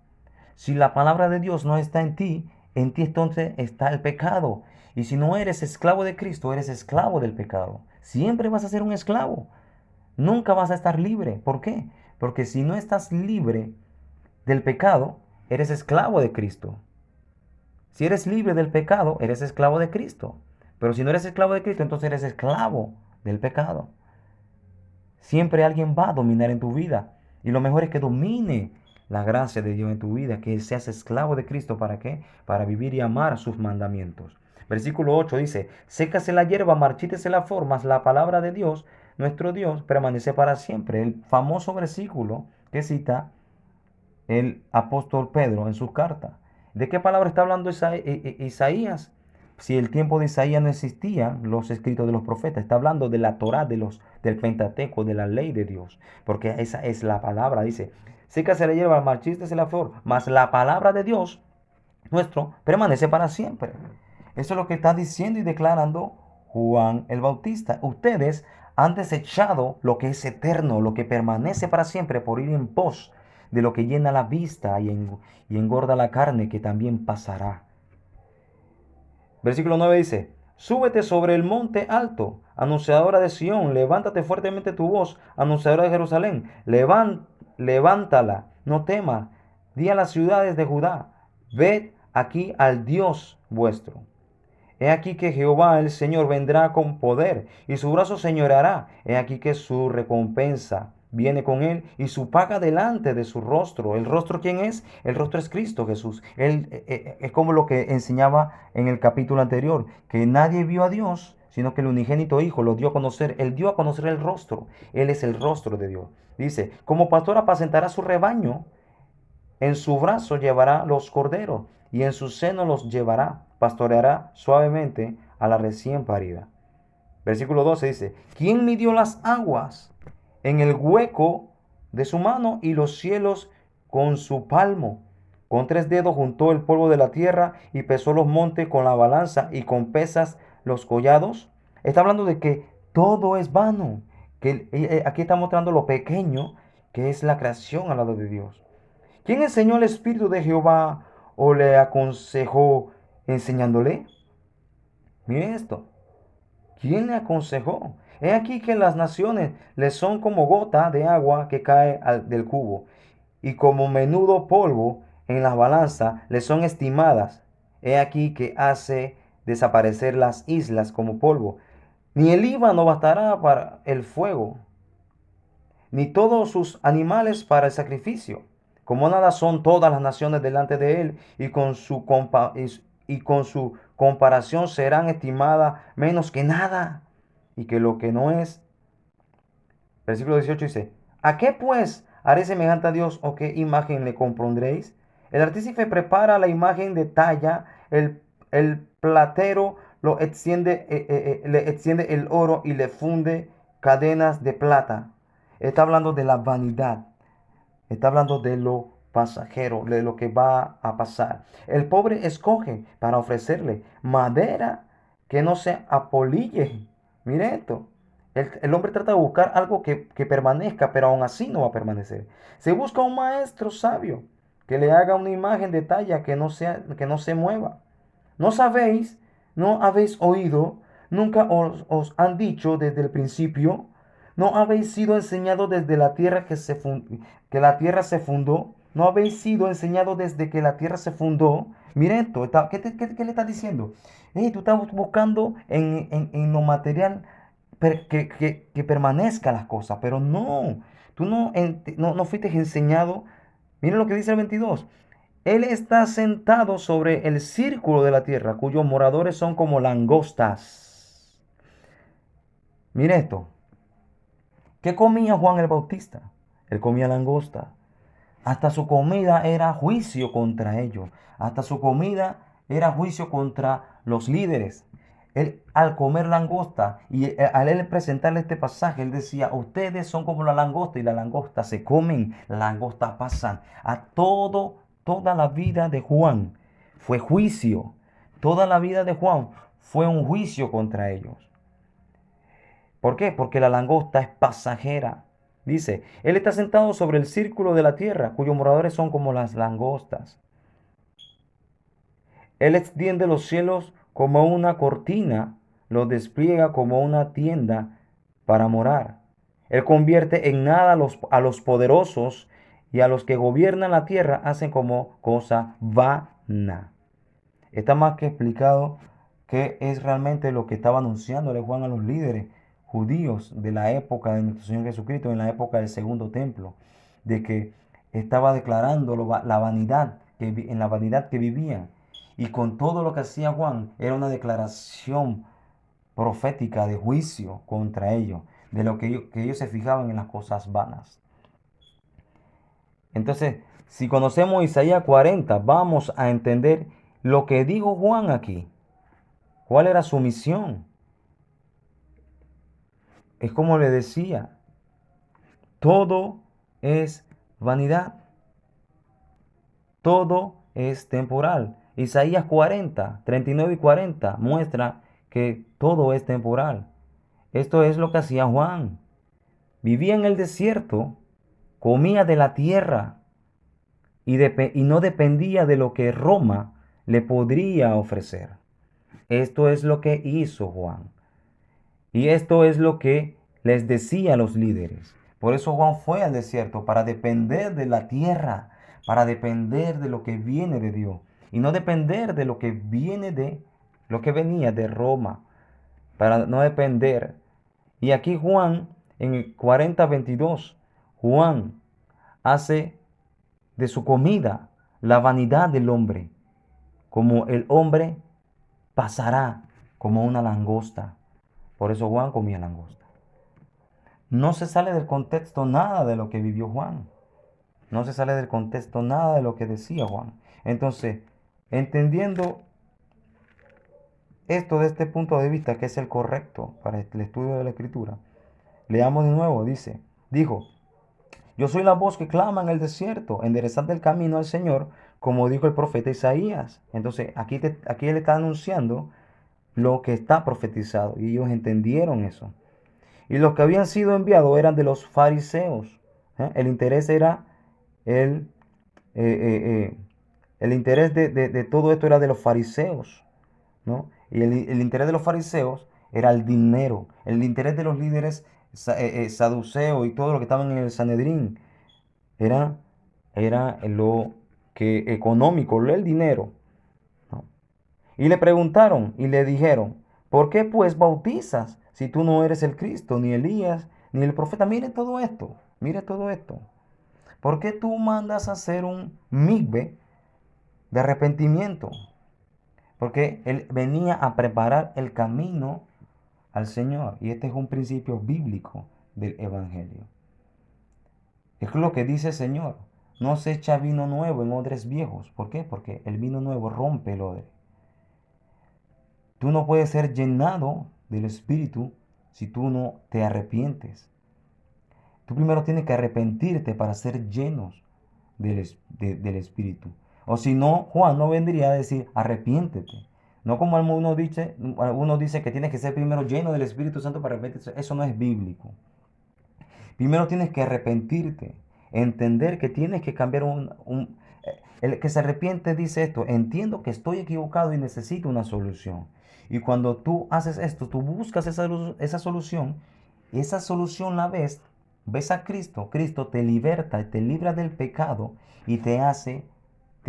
Si la palabra de Dios no está en ti entonces está el pecado. Y si no eres esclavo de Cristo, eres esclavo del pecado. Siempre vas a ser un esclavo. Nunca vas a estar libre. ¿Por qué? Porque si no estás libre del pecado, eres esclavo de Cristo. Si eres libre del pecado, eres esclavo de Cristo. Pero si no eres esclavo de Cristo, entonces eres esclavo del pecado. Siempre alguien va a dominar en tu vida. Y lo mejor es que domine la gracia de Dios en tu vida, que seas esclavo de Cristo. ¿Para qué? Para vivir y amar sus mandamientos. Versículo 8 dice, sécase la hierba, marchítese la flor, mas la palabra de Dios, nuestro Dios, permanece para siempre. El famoso versículo que cita el apóstol Pedro en su carta. ¿De qué palabra está hablando Isaías? Si el tiempo de Isaías no existían los escritos de los profetas, está hablando de la Torá, del Pentateuco, de la ley de Dios, porque esa es la palabra. Dice, sécase la hierba, marchítese la flor, mas la palabra de Dios nuestro permanece para siempre. Eso es lo que está diciendo y declarando Juan el Bautista. Ustedes han desechado lo que es eterno, lo que permanece para siempre, por ir en pos de lo que llena la vista y engorda la carne, que también pasará. Versículo 9 dice, súbete sobre el monte alto, anunciadora de Sión, levántate fuertemente tu voz, anunciadora de Jerusalén, levántala, no temas, di a las ciudades de Judá, ved aquí al Dios vuestro. He aquí que Jehová el Señor vendrá con poder y su brazo señoreará. He aquí que su recompensa viene con él y su paga delante de su rostro. ¿El rostro quién es? El rostro es Cristo Jesús. Él es como lo que enseñaba en el capítulo anterior, que nadie vio a Dios, sino que el unigénito Hijo lo dio a conocer. Él dio a conocer el rostro. Él es el rostro de Dios. Dice, como pastor apacentará su rebaño, en su brazo llevará los corderos y en su seno los llevará, pastoreará suavemente a la recién parida. Versículo 12 dice, ¿quién midió las aguas en el hueco de su mano y los cielos con su palmo? Con 3 dedos juntó el polvo de la tierra y pesó los montes con la balanza y con pesas los collados. Está hablando de que todo es vano, que aquí está mostrando lo pequeño que es la creación al lado de Dios. ¿Quién enseñó el Espíritu de Jehová o le aconsejó enseñándole? Mire esto. ¿Quién le aconsejó? He aquí que las naciones le son como gota de agua que cae del cubo, y como menudo polvo en las balanzas le son estimadas. He aquí que hace desaparecer las islas como polvo. Ni el Líbano bastará para el fuego, ni todos sus animales para el sacrificio. Como nada son todas las naciones delante de él, y con su comparación serán estimadas menos que nada, y que lo que no es. Versículo 18 dice, ¿a qué pues haré semejante a Dios o qué imagen le compondréis? El artífice prepara la imagen de talla, el platero le extiende el oro y le funde cadenas de plata. Está hablando de la vanidad. Está hablando de lo pasajero, de lo que va a pasar. El pobre escoge para ofrecerle madera que no se apolille. Mire esto. El hombre trata de buscar algo que permanezca, pero aún así no va a permanecer. Se busca un maestro sabio que le haga una imagen de talla que no se mueva. ¿No sabéis? ¿No habéis oído? ¿Nunca os han dicho desde el principio? ¿No habéis sido enseñados desde la tierra que la tierra se fundó? ¿No habéis sido enseñados desde que la tierra se fundó? Mira esto, ¿qué le estás diciendo? Hey, tú estás buscando en lo material que permanezca las cosas, pero no, tú no fuiste enseñado. Mira lo que dice el 22. Él está sentado sobre el círculo de la tierra, cuyos moradores son como langostas. Mira esto. ¿Qué comía Juan el Bautista? Él comía langosta. Hasta su comida era juicio contra ellos. Hasta su comida era juicio contra los líderes. Él, al comer langosta y al él presentarle este pasaje, él decía, ustedes son como la langosta y la langosta se comen, la langosta pasan. Toda la vida de Juan fue juicio. Toda la vida de Juan fue un juicio contra ellos. ¿Por qué? Porque la langosta es pasajera. Dice, Él está sentado sobre el círculo de la tierra, cuyos moradores son como las langostas. Él extiende los cielos como una cortina, los despliega como una tienda para morar. Él convierte en nada a los poderosos y a los que gobiernan la tierra hacen como cosa vana. Está más que explicado qué es realmente lo que estaba anunciándole Juan a los líderes judíos de la época de nuestro Señor Jesucristo, en la época del segundo templo, de que estaba declarando la vanidad, en la vanidad que vivían. Y con todo lo que hacía Juan, era una declaración profética de juicio contra ellos, de lo que ellos se fijaban en las cosas vanas. Entonces, si conocemos Isaías 40, vamos a entender lo que dijo Juan aquí. ¿Cuál era su misión? Es como le decía, todo es vanidad, todo es temporal. Isaías 40, 39 y 40 muestra que todo es temporal. Esto es lo que hacía Juan. Vivía en el desierto, comía de la tierra y no dependía de lo que Roma le podría ofrecer. Esto es lo que hizo Juan. Y esto es lo que les decía a los líderes. Por eso Juan fue al desierto, para depender de la tierra, para depender de lo que viene de Dios. Y no depender de lo que viene de lo que venía de Roma, para no depender. Y aquí Juan, en el 40:22, Juan hace de su comida la vanidad del hombre, como el hombre pasará como una langosta. Por eso Juan comía langosta. No se sale del contexto nada de lo que vivió Juan. No se sale del contexto nada de lo que decía Juan. Entonces, entendiendo esto de este punto de vista, que es el correcto para el estudio de la Escritura, leamos de nuevo, dijo, yo soy la voz que clama en el desierto, enderezad el camino al Señor, como dijo el profeta Isaías. Entonces, aquí él está anunciando lo que está profetizado, y ellos entendieron eso. Y los que habían sido enviados eran de los fariseos. El interés era el, el interés de todo esto era de los fariseos, ¿no? Y el interés de los fariseos era el dinero. El interés de los líderes saduceos y todo lo que estaban en el Sanedrín era, era lo que económico, el dinero, ¿no? Y le preguntaron y le dijeron, ¿por qué pues bautizas si tú no eres el Cristo, ni Elías, ni el profeta? Mire todo esto. ¿Por qué tú mandas a hacer un migbe de arrepentimiento? Porque él venía a preparar el camino al Señor. Y este es un principio bíblico del Evangelio. Es lo que dice el Señor. no se echa vino nuevo en odres viejos. ¿Por qué? Porque el vino nuevo rompe el odre. Tú no puedes ser llenado del Espíritu si tú no te arrepientes. Tú primero tienes que arrepentirte para ser llenos del Espíritu. O si no, Juan no vendría a decir arrepiéntete. No como algunos dice que tienes que ser primero lleno del Espíritu Santo para arrepentirse. Eso no es bíblico. Primero tienes que arrepentirte, entender que tienes que cambiar el que se arrepiente dice esto: entiendo que estoy equivocado y necesito una solución. Y cuando tú haces esto, tú buscas esa solución, y esa solución la ves a Cristo. Cristo te liberta, te libra del pecado y te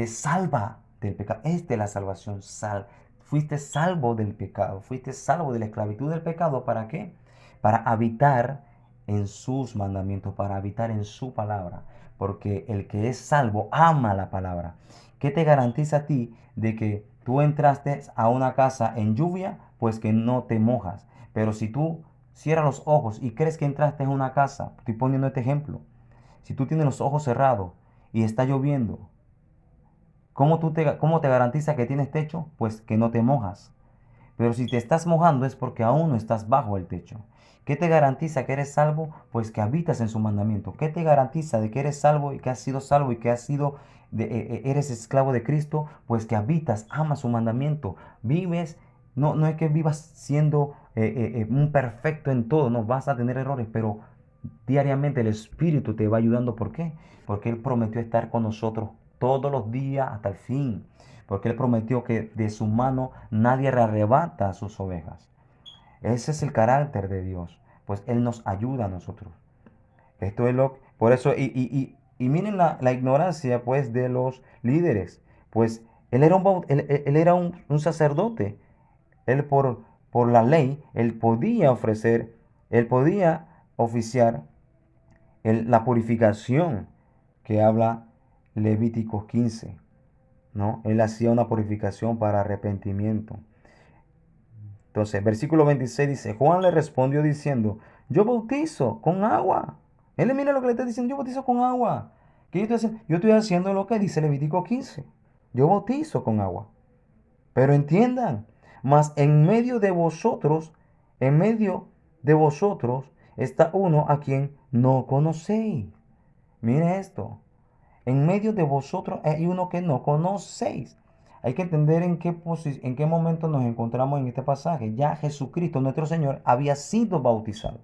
salva del pecado. Esta es la salvación. Fuiste salvo del pecado, fuiste salvo de la esclavitud del pecado. ¿Para qué? Para habitar en sus mandamientos, para habitar en su palabra. Porque el que es salvo ama la palabra. ¿Qué te garantiza a ti de que tú entraste a una casa en lluvia? Pues que no te mojas. Pero si tú cierras los ojos y crees que entraste en una casa, estoy poniendo este ejemplo, si tú tienes los ojos cerrados y está lloviendo, cómo te garantiza que tienes techo? Pues que no te mojas. Pero si te estás mojando es porque aún no estás bajo el techo. ¿Qué te garantiza que eres salvo? Pues que habitas en su mandamiento. ¿Qué te garantiza de que eres salvo y que has sido salvo y que eres esclavo de Cristo? Pues que habitas, amas su mandamiento, vives. No es que vivas siendo un perfecto en todo, no vas a tener errores, pero diariamente el Espíritu te va ayudando. ¿Por qué? Porque Él prometió estar con nosotros todos los días hasta el fin. Porque Él prometió que de su mano nadie arrebata a sus ovejas. Ese es el carácter de Dios. Pues Él nos ayuda a nosotros. Esto es por eso, y miren la ignorancia pues de los líderes. Pues él era un sacerdote. Él por la ley, él podía oficiar la purificación que habla Levíticos 15, ¿no? Él hacía una purificación para arrepentimiento. Entonces, versículo 26 dice: Juan le respondió diciendo, yo bautizo con agua. Él mira lo que le está diciendo: yo bautizo con agua. ¿Qué yo estoy haciendo? Yo estoy haciendo lo que dice Levítico 15. Yo bautizo con agua. Pero entiendan, mas en medio de vosotros está uno a quien no conocéis. Mire esto. En medio de vosotros hay uno que no conocéis. Hay que entender en qué momento nos encontramos en este pasaje. Ya Jesucristo, nuestro Señor, había sido bautizado.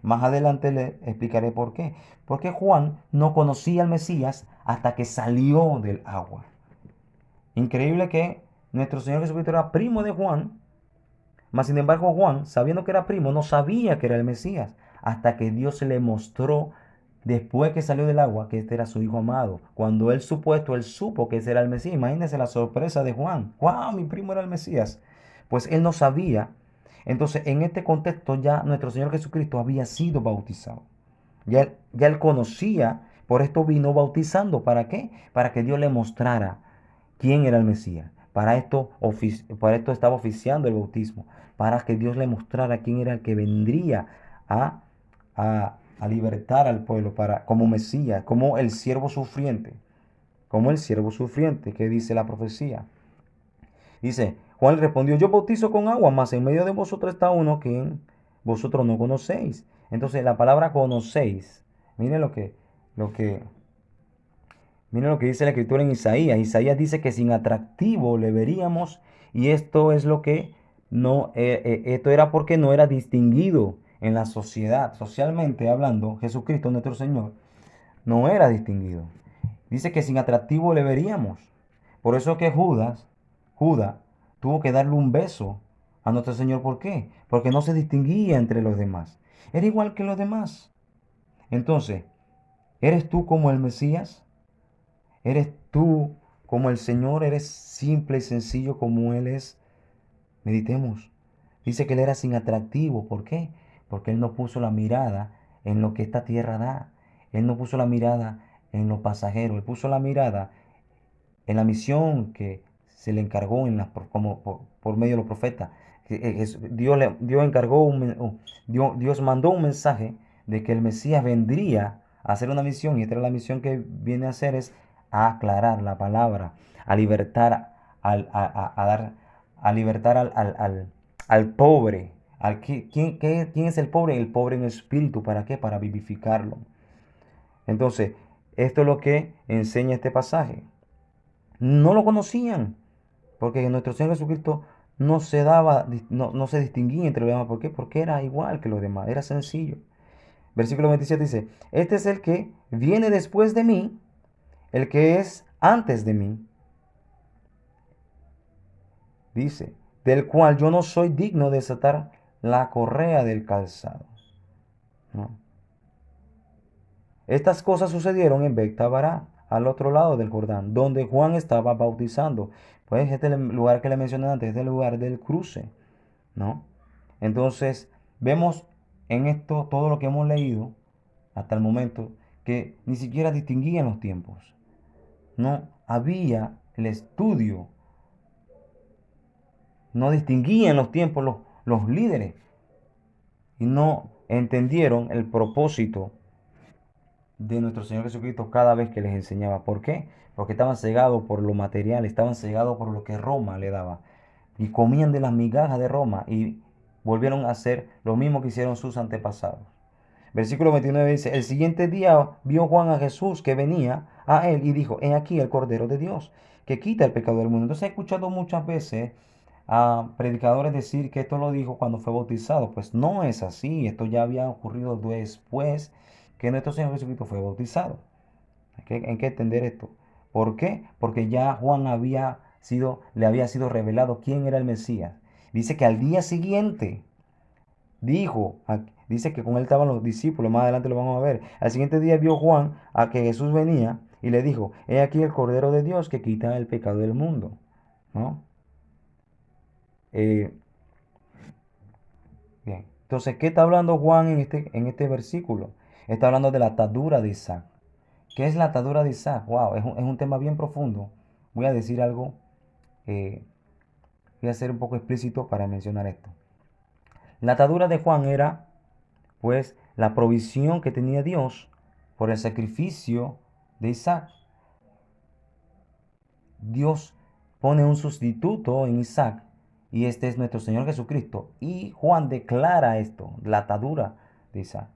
Más adelante le explicaré por qué. Porque Juan no conocía al Mesías hasta que salió del agua. Increíble que nuestro Señor Jesucristo era primo de Juan, mas sin embargo Juan, sabiendo que era primo, no sabía que era el Mesías, hasta que Dios se le mostró después que salió del agua que este era su hijo amado. Cuando él supo que ese era el Mesías. Imagínense la sorpresa de Juan. ¡Wow! Mi primo era el Mesías. Pues él no sabía. Entonces, en este contexto ya nuestro Señor Jesucristo había sido bautizado. Ya él conocía, por esto vino bautizando. ¿Para qué? Para que Dios le mostrara quién era el Mesías. Para esto estaba oficiando el bautismo, para que Dios le mostrara quién era el que vendría a, a libertar al pueblo como Mesías, como el siervo sufriente que dice la profecía. Dice, Juan le respondió: yo bautizo con agua, mas en medio de vosotros está uno que vosotros no conocéis. Entonces la palabra conocéis, miren lo que Miren lo que dice la escritura en Isaías. Isaías dice que sin atractivo le veríamos, y esto es lo que no, esto era porque no era distinguido en la sociedad. Socialmente hablando, Jesucristo nuestro Señor no era distinguido. Dice que sin atractivo le veríamos. Por eso que Judas tuvo que darle un beso a nuestro Señor. ¿Por qué? Porque no se distinguía entre los demás. Era igual que los demás. Entonces, ¿eres tú como el Mesías? ¿Eres tú como el Señor? ¿Eres simple y sencillo como Él es? Meditemos. Dice que Él era sin atractivo. ¿Por qué? Porque Él no puso la mirada en lo que esta tierra da. Él no puso la mirada en lo pasajero. Él puso la mirada en la misión que se le encargó por medio de los profetas. Dios mandó un mensaje de que el Mesías vendría a hacer una misión, y esta es la misión que viene a hacer, es a aclarar la palabra, a libertar, a dar, a libertar al pobre. ¿Quién es el pobre? El pobre en espíritu. ¿Para qué? Para vivificarlo. Entonces, esto es lo que enseña este pasaje. No lo conocían, porque nuestro Señor Jesucristo no se daba, no se distinguía entre los demás. ¿Por qué? Porque era igual que los demás, era sencillo. Versículo 27 dice, este es el que viene después de mí, el que es antes de mí. Dice, del cual yo no soy digno de desatar la correa del calzado. ¿No? Estas cosas sucedieron en Bectabará, al otro lado del Jordán, donde Juan estaba bautizando. Pues este es el lugar que le mencioné antes, este es el lugar del cruce, ¿no? Entonces, vemos en esto todo lo que hemos leído hasta el momento, que ni siquiera distinguían los tiempos. No había el estudio, no distinguían los tiempos los líderes, y no entendieron el propósito de nuestro Señor Jesucristo cada vez que les enseñaba. ¿Por qué? Porque estaban cegados por lo material, estaban cegados por lo que Roma le daba. Y comían de las migajas de Roma y volvieron a hacer lo mismo que hicieron sus antepasados. Versículo 29 dice, el siguiente día vio Juan a Jesús que venía a él y dijo, he aquí el Cordero de Dios, que quita el pecado del mundo. Entonces he escuchado muchas veces a predicadores decir que esto lo dijo cuando fue bautizado. Pues no es así, esto ya había ocurrido después que nuestro Señor Jesucristo fue bautizado. Hay que entender esto. ¿Por qué? Porque ya Juan le había sido revelado quién era el Mesías. Dice que al día siguiente dice que con él estaban los discípulos, más adelante lo vamos a ver. Al siguiente día vio Juan a que Jesús venía y le dijo, he aquí el Cordero de Dios que quita el pecado del mundo. ¿No? Eh, bien. Entonces, ¿qué está hablando Juan en este versículo? Está hablando de la atadura de Isaac. ¿Qué es la atadura de Isaac? Wow, es un tema bien profundo. Voy a decir algo, eh, voy a ser un poco explícito para mencionar esto. La atadura de Juan era, pues, la provisión que tenía Dios por el sacrificio de Isaac. Dios pone un sustituto en Isaac y este es nuestro Señor Jesucristo. Y Juan declara esto, la atadura de Isaac,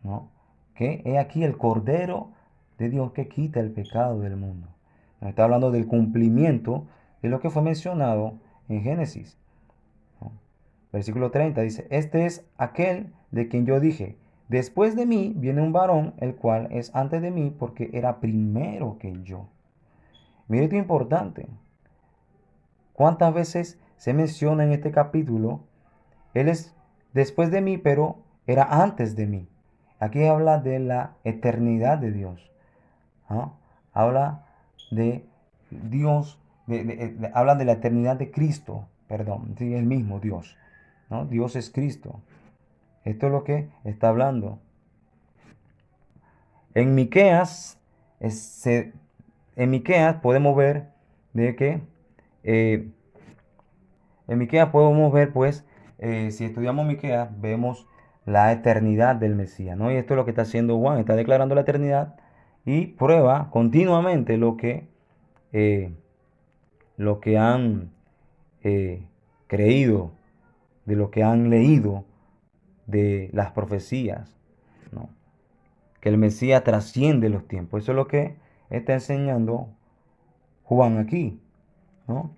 ¿no? Que he aquí el Cordero de Dios que quita el pecado del mundo. Nos está hablando del cumplimiento de lo que fue mencionado en Génesis, ¿no? Versículo 30 dice, este es aquel de quien yo dije, después de mí viene un varón, el cual es antes de mí porque era primero que yo. Mire esto importante. ¿Cuántas veces se menciona en este capítulo? Él es después de mí, pero era antes de mí. Aquí habla de la eternidad de Dios. ¿Ah? Habla de Dios, habla de la eternidad de Cristo. Perdón, sí, el mismo Dios, ¿no? Dios es Cristo. Esto es lo que está hablando. En Miqueas, en Miqueas podemos ver de que eh, en Miqueas podemos ver, pues, si estudiamos Miqueas, vemos la eternidad del Mesías, ¿no? Y esto es lo que está haciendo Juan, está declarando la eternidad y prueba continuamente eh, lo que han creído, de lo que han leído de las profecías, ¿no? Que el Mesías trasciende los tiempos. Eso es lo que está enseñando Juan aquí, ¿no?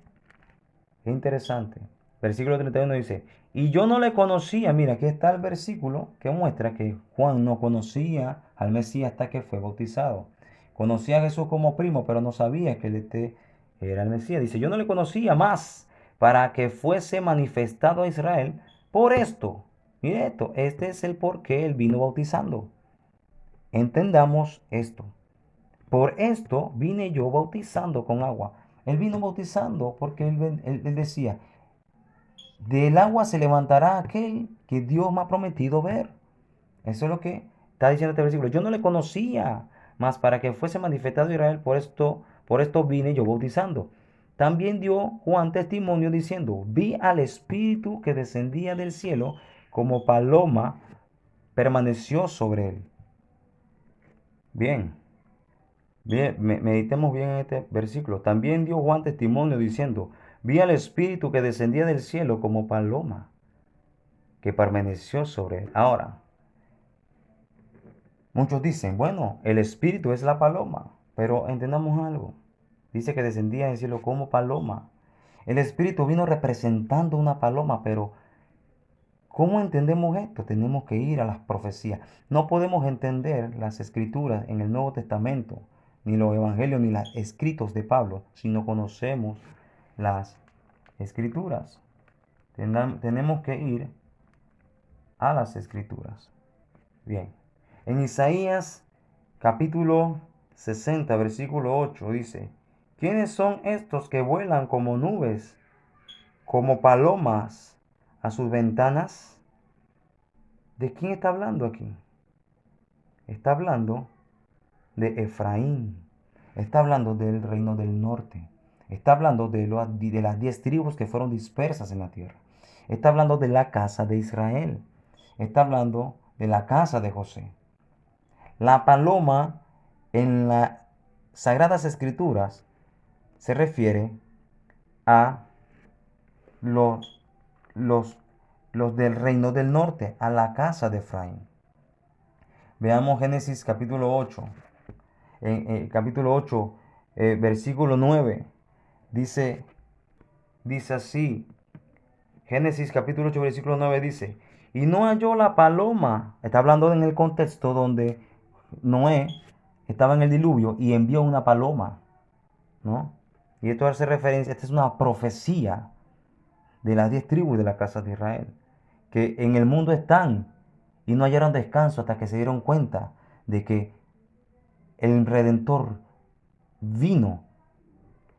Qué interesante. Versículo 31 dice, y yo no le conocía, mira, aquí está el versículo que muestra que Juan no conocía al Mesías hasta que fue bautizado. Conocía a Jesús como primo, pero no sabía que él era el Mesías. Dice, yo no le conocía más para que fuese manifestado a Israel por esto. Mire esto, este es el por qué él vino bautizando. Entendamos esto. Por esto vine yo bautizando con agua. Él vino bautizando porque él decía, del agua se levantará aquel que Dios me ha prometido ver. Eso es lo que está diciendo este versículo. Yo no le conocía, mas para que fuese manifestado Israel, por esto vine yo bautizando. También dio Juan testimonio diciendo, vi al Espíritu que descendía del cielo como paloma, permaneció sobre él. Bien, bien, meditemos bien en este versículo. También dio Juan testimonio diciendo, vi al Espíritu que descendía del cielo como paloma, que permaneció sobre él. Ahora, muchos dicen, bueno, el Espíritu es la paloma, pero entendamos algo. Dice que descendía del cielo como paloma. El Espíritu vino representando una paloma, pero ¿cómo entendemos esto? Tenemos que ir a las profecías. No podemos entender las escrituras en el Nuevo Testamento, ni los evangelios, ni los escritos de Pablo, si no conocemos las escrituras. Tenemos que ir a las escrituras. Bien. En Isaías capítulo 60, versículo 8 dice, ¿quiénes son estos que vuelan como nubes, como palomas a sus ventanas? ¿De quién está hablando aquí? Está hablando de Efraín. Está hablando del reino del norte. Está hablando de las 10 tribus que fueron dispersas en la tierra. Está hablando de la casa de Israel. Está hablando de la casa de José. La paloma en las Sagradas Escrituras se refiere a los, los, los del reino del norte, a la casa de Efraín. Veamos Génesis capítulo 8. En capítulo 8, versículo 9. Dice, dice así. Génesis capítulo 8, versículo 9 dice, y no halló la paloma. Está hablando en el contexto donde Noé estaba en el diluvio y envió una paloma, ¿no? Y esto hace referencia, esta es una profecía de las 10 tribus de la casa de Israel, que en el mundo están y no hallaron descanso hasta que se dieron cuenta de que el Redentor vino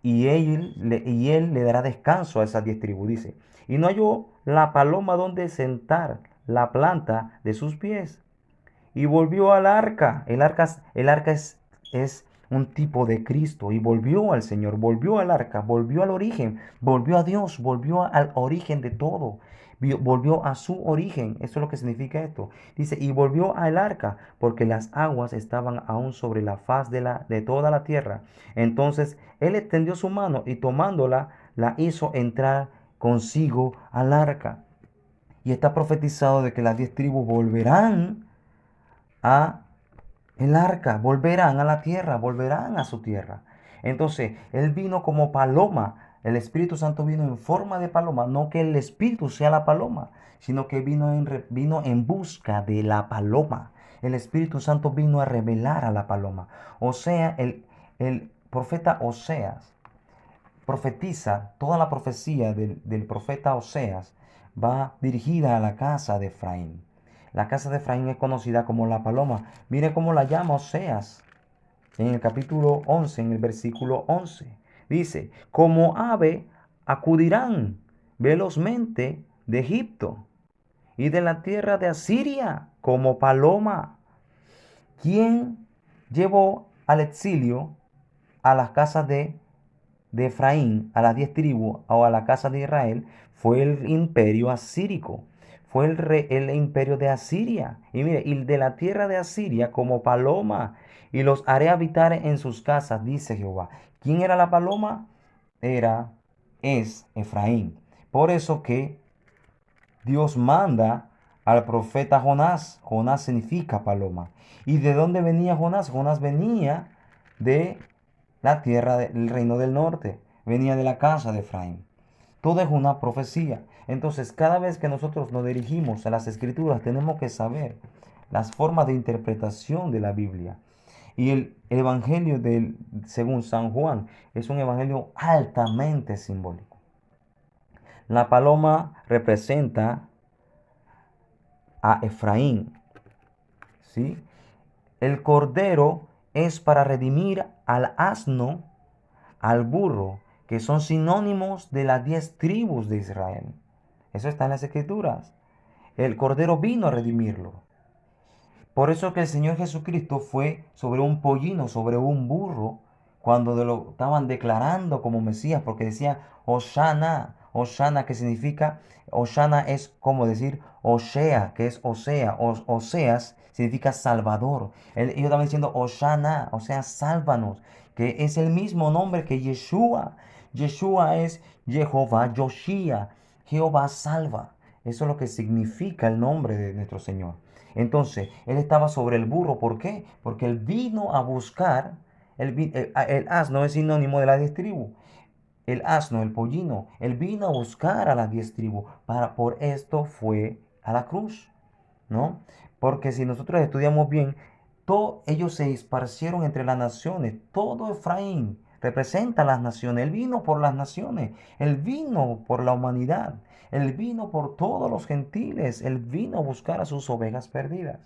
y él le dará descanso a esas 10 tribus, dice. Y no halló la paloma donde sentar la planta de sus pies. Y volvió al arca. El arca es un tipo de Cristo. Y volvió al Señor, volvió al arca, volvió al origen, volvió a Dios, volvió al origen de todo. Volvió a su origen. Eso es lo que significa esto. Dice, y volvió al arca, porque las aguas estaban aún sobre la faz de toda la tierra. Entonces él extendió su mano y tomándola, la hizo entrar consigo al arca. Y está profetizado de que las 10 tribus volverán a el arca, volverán a la tierra, volverán a su tierra. Entonces, él vino como paloma. El Espíritu Santo vino en forma de paloma. No que el Espíritu sea la paloma, sino que vino en busca de la paloma. El Espíritu Santo vino a revelar a la paloma. O sea, el profeta Oseas profetiza, toda la profecía del profeta Oseas va dirigida a la casa de Efraín. La casa de Efraín es conocida como la paloma. Mire cómo la llama Oseas en el capítulo 11, en el versículo 11. Dice, como ave acudirán velozmente de Egipto y de la tierra de Asiria como paloma. ¿Quién llevó al exilio a las casas de Efraín, a las 10 tribus o a la casa de Israel? Fue el imperio asírico, fue el imperio de Asiria. Y mire, y de la tierra de Asiria como paloma, y los haré habitar en sus casas, dice Jehová. ¿Quién era la paloma? Es Efraín. Por eso que Dios manda al profeta Jonás. Jonás significa paloma. ¿Y de dónde venía Jonás? Jonás venía de la tierra del reino del norte. Venía de la casa de Efraín. Todo es una profecía. Entonces, cada vez que nosotros nos dirigimos a las escrituras, tenemos que saber las formas de interpretación de la Biblia. Y el evangelio según San Juan es un evangelio altamente simbólico. La paloma representa a Efraín, ¿sí? El cordero es para redimir al asno, al burro, que son sinónimos de las 10 tribus de Israel. Eso está en las escrituras. El cordero vino a redimirlo. Por eso que el Señor Jesucristo fue sobre un pollino, sobre un burro, cuando lo estaban declarando como Mesías, porque decía, Hosanna, Hosanna, que significa, Hosanna es como decir Osea, que es Osea, Oseas significa Salvador. Ellos estaban diciendo Hosanna, o sea, sálvanos, que es el mismo nombre que Yeshua. Yeshua es Jehová, Yoshia, Jehová salva. Eso es lo que significa el nombre de nuestro Señor. Entonces, él estaba sobre el burro. ¿Por qué? Porque él vino a buscar, el asno es sinónimo de la 10 tribus. El asno, el pollino, él vino a buscar a las 10 tribus. Por esto fue a la cruz, ¿no? Porque si nosotros estudiamos bien, ellos se esparcieron entre las naciones. Todo Efraín representa a las naciones. Él vino por las naciones. Él vino por la humanidad. Él vino por todos los gentiles. Él vino a buscar a sus ovejas perdidas.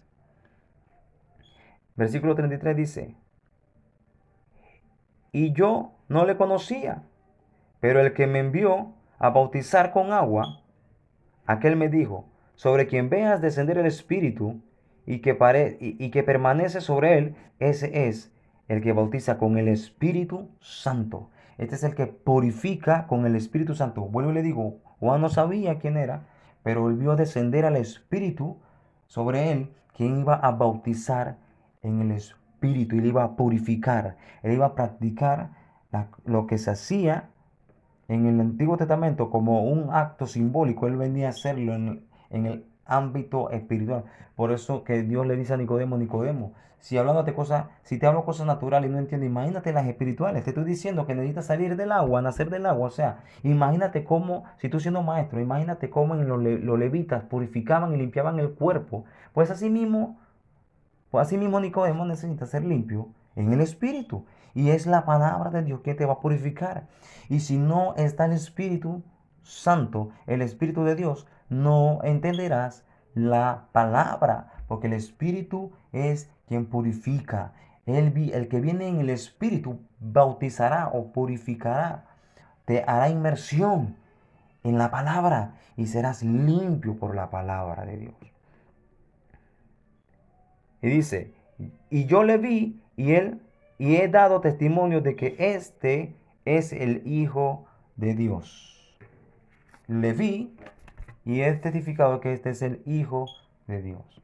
Versículo 33 dice, y yo no le conocía, pero el que me envió a bautizar con agua, aquel me dijo, sobre quien veas descender el Espíritu y que permanece sobre él, ese es el que bautiza con el Espíritu Santo. Este es el que purifica con el Espíritu Santo. Vuelvo y le digo, Juan no sabía quién era, pero él vio descender al Espíritu sobre él, quien iba a bautizar en el Espíritu y le iba a purificar. Él iba a practicar lo que se hacía en el Antiguo Testamento como un acto simbólico. Él venía a hacerlo en el ámbito espiritual. Por eso que Dios le dice a Nicodemo, Nicodemo, si te hablo cosas naturales y no entiendes, imagínate las espirituales. Te estoy diciendo que necesitas salir del agua, nacer del agua. O sea, imagínate cómo, si tú siendo maestro, imagínate cómo en los levitas purificaban y limpiaban el cuerpo. Pues así mismo Nicodemo necesita ser limpio en el Espíritu. Y es la palabra de Dios que te va a purificar. Y si no está el Espíritu Santo, el Espíritu de Dios, no entenderás la palabra. Porque el Espíritu es quien purifica. El que viene en el Espíritu bautizará o purificará. Te hará inmersión en la palabra y serás limpio por la palabra de Dios. Y dice, y yo le vi y he dado testimonio de que este es el Hijo de Dios. Le vi y he testificado que este es el Hijo de Dios.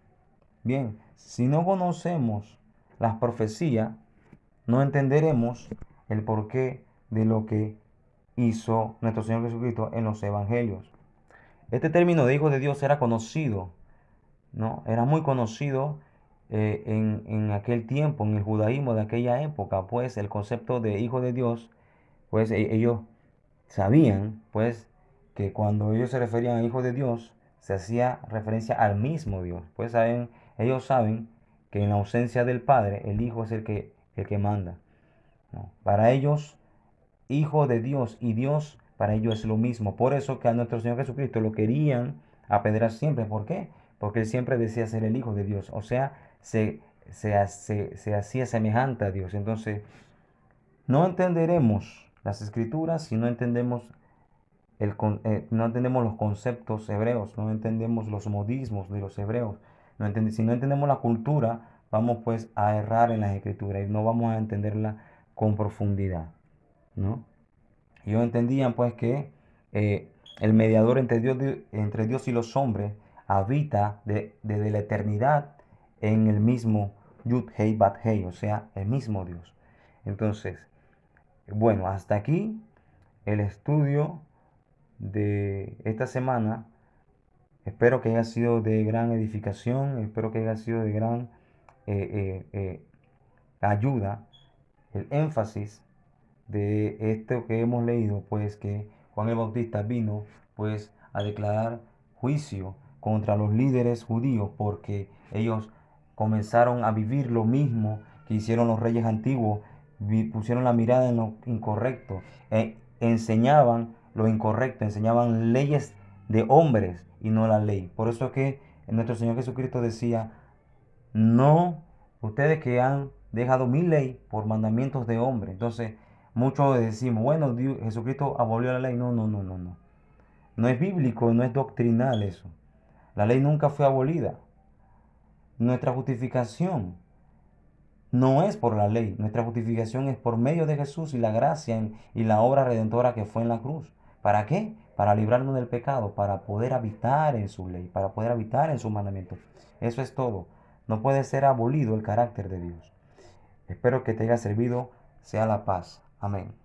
Bien, si no conocemos las profecías, no entenderemos el porqué de lo que hizo nuestro Señor Jesucristo en los evangelios. Este término de Hijo de Dios era conocido, ¿no? Era muy conocido en aquel tiempo, en el judaísmo de aquella época, pues el concepto de hijo de Dios, pues ellos sabían, pues, que cuando ellos se referían a hijo de Dios, se hacía referencia al mismo Dios. Pues ellos saben que en la ausencia del Padre, el Hijo es el que manda, ¿no? Para ellos, hijo de Dios y Dios para ellos es lo mismo. Por eso que a nuestro Señor Jesucristo lo querían apedrear siempre. ¿Por qué? Porque él siempre decía ser el Hijo de Dios. O sea, se hacía semejante a Dios. Entonces, no entenderemos las escrituras si no entendemos, no entendemos los conceptos hebreos, no entendemos los modismos de los hebreos. Si no entendemos la cultura, vamos pues a errar en las escrituras y no vamos a entenderla con profundidad, ¿no? Ellos entendían pues que el mediador entre Dios y los hombres habita desde la eternidad en el mismo Yud Hei Bat Hei, o sea, el mismo Dios. Entonces, bueno, hasta aquí el estudio de esta semana. Espero que haya sido de gran edificación, espero que haya sido de gran ayuda. El énfasis de esto que hemos leído, pues que Juan el Bautista vino pues a declarar juicio contra los líderes judíos porque ellos comenzaron a vivir lo mismo que hicieron los reyes antiguos, pusieron la mirada en lo incorrecto, enseñaban lo incorrecto, enseñaban leyes de hombres y no la ley. Por eso es que nuestro Señor Jesucristo decía, no, ustedes que han dejado mi ley por mandamientos de hombre. Entonces, muchos decimos, bueno, Jesucristo abolió la ley. No, no, no, no, no. No es bíblico, no es doctrinal eso. La ley nunca fue abolida. Nuestra justificación no es por la ley. Nuestra justificación es por medio de Jesús y la gracia y la obra redentora que fue en la cruz. ¿Para qué? para librarnos del pecado, para poder habitar en su ley, para poder habitar en su mandamiento. Eso es todo. No puede ser abolido el carácter de Dios. Espero que te haya servido. Sea la paz. Amén.